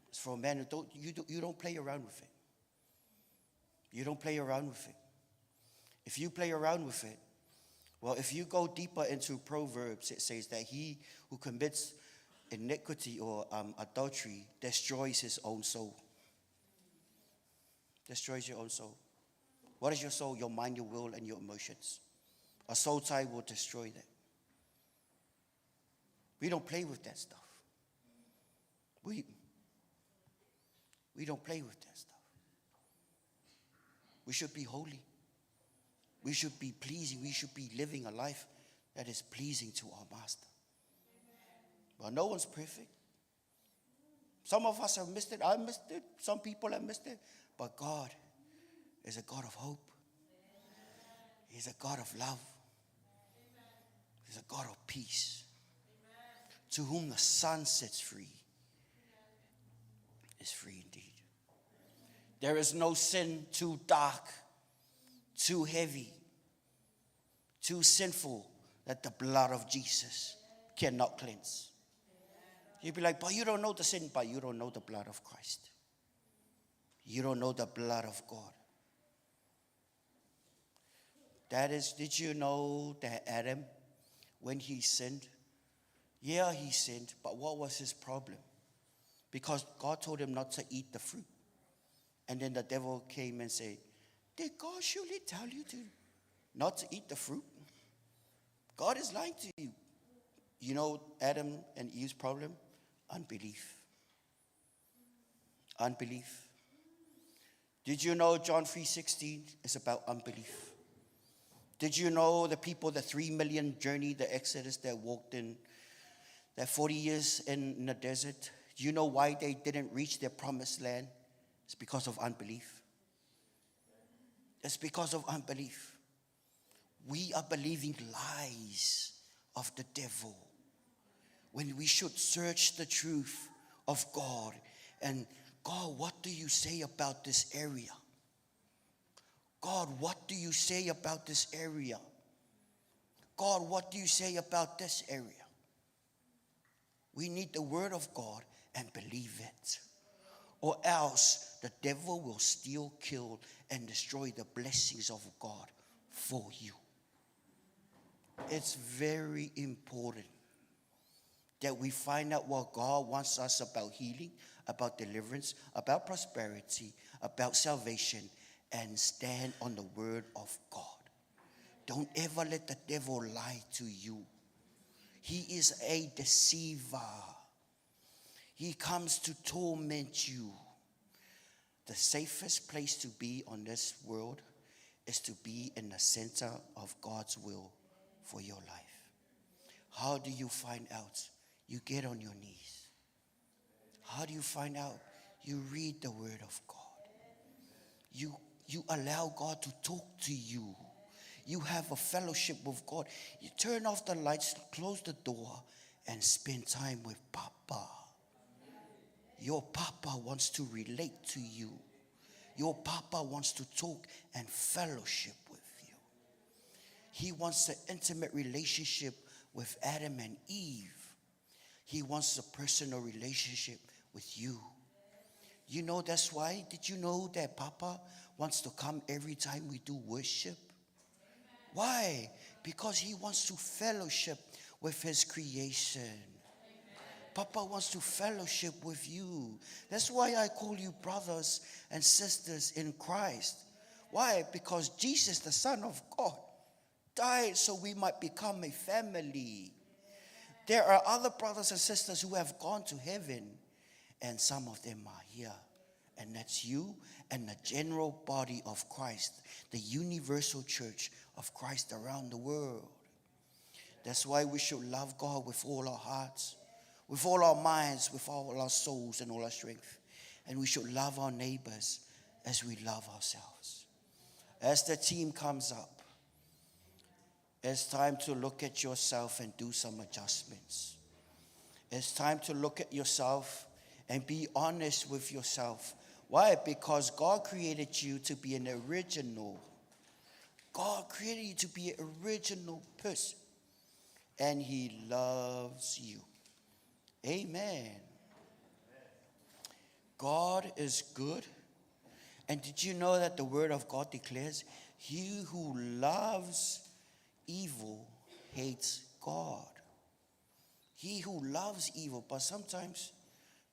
It's for a man who you don't play around with it. You don't play around with it. If you play around with it, well, if you go deeper into Proverbs, it says that he who commits iniquity or adultery destroys his own soul. Destroys your own soul. What is your soul? Your mind, your will, and your emotions. A soul tie will destroy that. We don't play with that stuff. We don't play with that stuff. We should be holy. We should be pleasing. We should be living a life that is pleasing to our Master. But no one's perfect. Some of us have missed it. I missed it. Some people have missed it. But God is a God of hope. He's a God of love. He's a God of peace. To whom the Son sets free is free indeed. There is no sin too dark, too heavy, too sinful that the blood of Jesus cannot cleanse. You'd be like, but you don't know the sin, but you don't know the blood of Christ. You don't know the blood of God. That is, did you know that Adam, when he sinned, yeah, he sinned, but what was his problem? Because God told him not to eat the fruit. And then the devil came and said, did God surely tell you to not to eat the fruit? God is lying to you. You know Adam and Eve's problem? Unbelief. Unbelief. Did you know John 3:16 is about unbelief? Did you know the people, the 3 million journey, the Exodus that walked in, that 40 years in the desert? Do you know why they didn't reach their promised land? It's because of unbelief. It's because of unbelief. We are believing lies of the devil. When we should search the truth of God. And God, what do you say about this area? God, what do you say about this area? God, what do you say about this area? We need the word of God and believe it. Or else the devil will steal, kill, and destroy the blessings of God for you. It's very important that we find out what God wants us about healing, about deliverance, about prosperity, about salvation, and stand on the word of God. Don't ever let the devil lie to you. He is a deceiver. He comes to torment you. The safest place to be on this world is to be in the center of God's will for your life. How do you find out? You get on your knees. How do you find out? You read the word of God. You allow God to talk to you. You have a fellowship with God. You turn off the lights, close the door, and spend time with Papa. Your Papa wants to relate to you. Your Papa wants to talk and fellowship with you. He wants an intimate relationship with Adam and Eve. He wants a personal relationship with you. You know that's why? Did you know that Papa wants to come every time we do worship? Why? Because he wants to fellowship with his creation. Papa wants to fellowship with you. That's why I call you brothers and sisters in Christ. Why? Because Jesus, the Son of God, died so we might become a family. There are other brothers and sisters who have gone to heaven, and some of them are here. And that's you and the general body of Christ, the universal church of Christ around the world. That's why we should love God with all our hearts, with all our minds, with all our souls and all our strength. And we should love our neighbors as we love ourselves. As the team comes up, it's time to look at yourself and do some adjustments. It's time to look at yourself and be honest with yourself. Why? Because God created you to be an original. God created you to be an original person. And he loves you. Amen. God is good. And did you know that the word of God declares, he who loves evil hates God. He who loves evil. But sometimes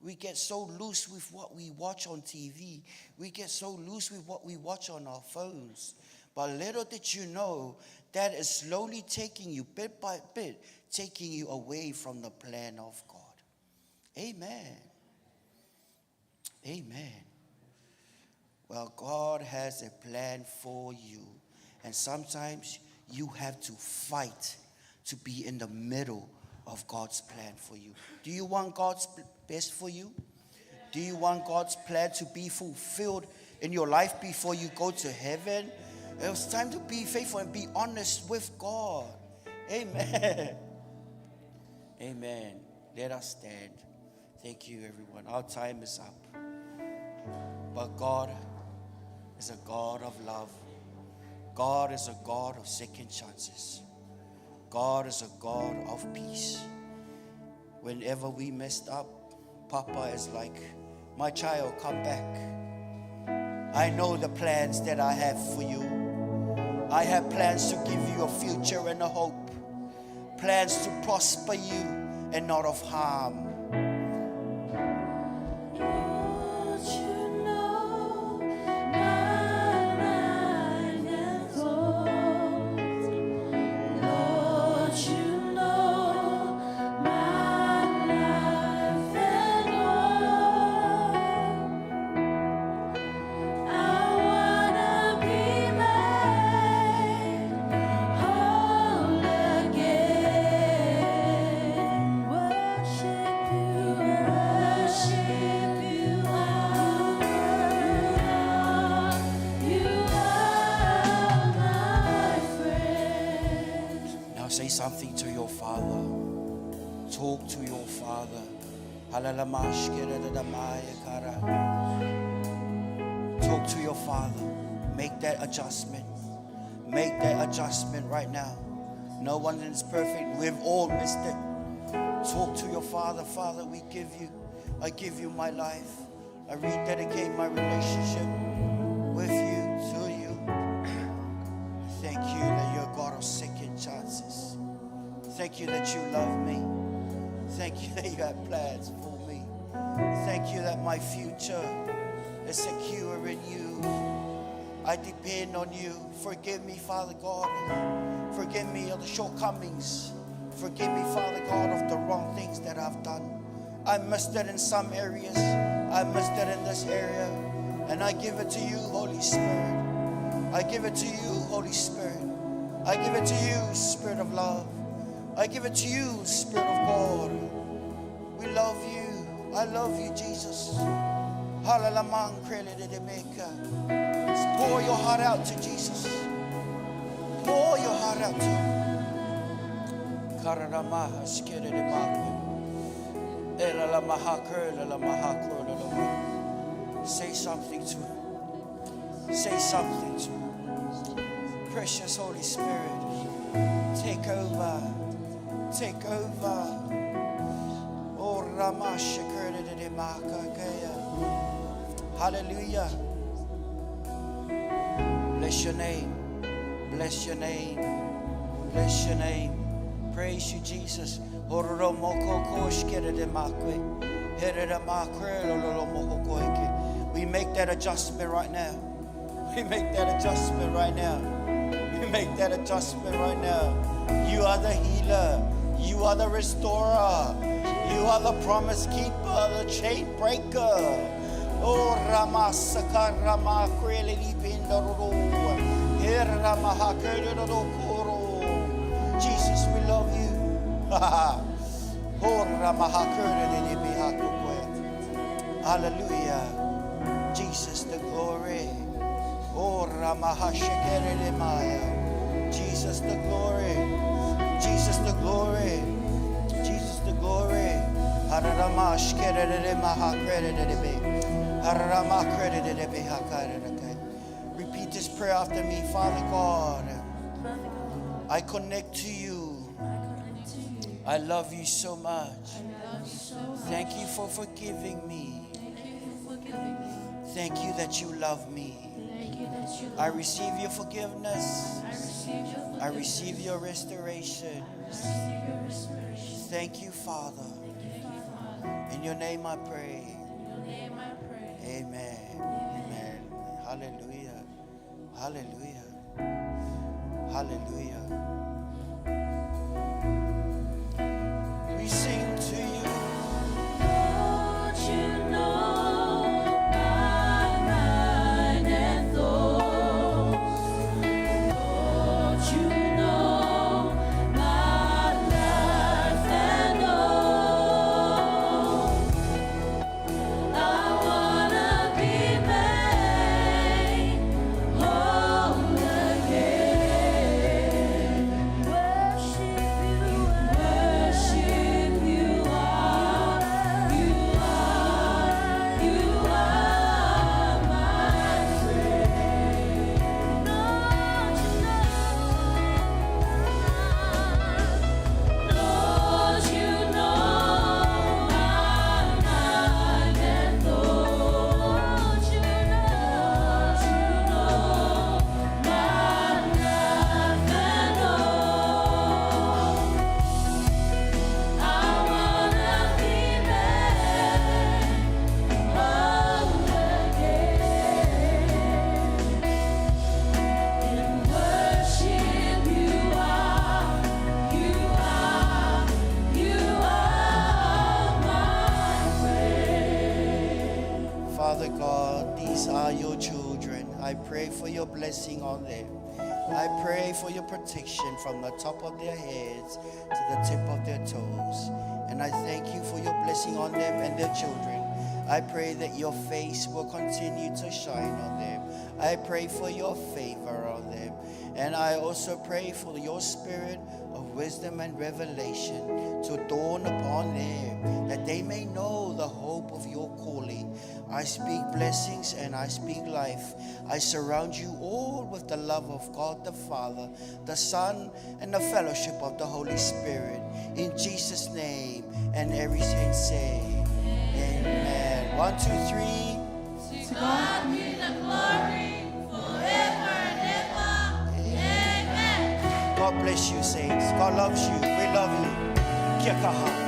we get so loose with what we watch on TV. We get so loose with what we watch on our phones. But little did you know, that is slowly taking you, bit by bit, taking you away from the plan of God. Amen. Amen. Well, God has a plan for you. And sometimes you have to fight to be in the middle of God's plan for you. Do you want God's best for you? Do you want God's plan to be fulfilled in your life before you go to heaven? It's time to be faithful and be honest with God. Amen. Amen. Let us stand. Thank you, everyone. Our time is up. But God is a God of love. God is a God of second chances. God is a God of peace. Whenever we messed up, Papa is like, my child, come back. I know the plans that I have for you. I have plans to give you a future and a hope. Plans to prosper you and not of harm. Lord, you know my life and thoughts. Lord, you know my life and all. I wanna be made whole again. Worship something to your Father. Talk to your Father. Talk to your Father. Make that adjustment. Make that adjustment right now. No one is perfect. We've all missed it. Talk to your Father. Father, I give you my life. I rededicate my relationship with you, to you. Thank you that you're a God of second chances. Thank you that you love me. Thank you that you have plans for me. Thank you that my future is secure in you. I depend on you. Forgive me, Father God. Forgive me of the shortcomings. Forgive me, Father God, of the wrong things that I've done. I missed it in some areas. I missed it in this area. And I give it to you, Holy Spirit. I give it to you, Holy Spirit. I give it to you, Spirit of love. I give it to you, Spirit of God. We love you. I love you, Jesus. Pour your heart out to Jesus. Pour your heart out to him. Say something to him. Say something to him. Precious Holy Spirit, take over. Take over. Oh, hallelujah. Bless your name. Bless your name. Bless your name. Praise you, Jesus. We make that adjustment right now. We make that adjustment right now. We make that adjustment right now. You are the healer. You are the restorer. You are the promise keeper, the chain breaker. Oh, Ramasaka Rama Kreli Pindaro. Jesus, we love you. Hallelujah. Jesus the glory. Oh, Jesus the glory. Jesus the glory. Jesus the glory. Repeat this prayer after me. Father God, I connect to you. I love you so much. Thank you for forgiving me. Thank you that you love me. I receive your forgiveness. I receive your restoration. Thank you, Father. In your name I pray. Amen. Amen. Hallelujah. Hallelujah. Hallelujah. We sing to you. Don't you know my mind and thoughts? Don't you know my life and all? I wanna be made whole again. Worship you are, you are my friend. Don't you know my mind and thoughts? Don't you know my life and all? I wanna be made whole again. In worship you are my friend. Father God, these are your children. I pray for your blessing on them. I pray for your protection from the top of their heads to the tip of their toes. And I thank you for your blessing on them and their children. I pray that your face will continue to shine on them. I pray for your favor on them. And I also pray for your spirit of wisdom and revelation to dawn upon them, that they may know the hope of your calling. I speak blessings and I speak life. I surround you all with the love of God the Father, the Son, and the fellowship of the Holy Spirit. In Jesus' name, and every saint say, Amen. 1, 2, 3. To God be the glory forever and ever. Amen. God bless you, saints. God loves you. We love you. Kia kaha.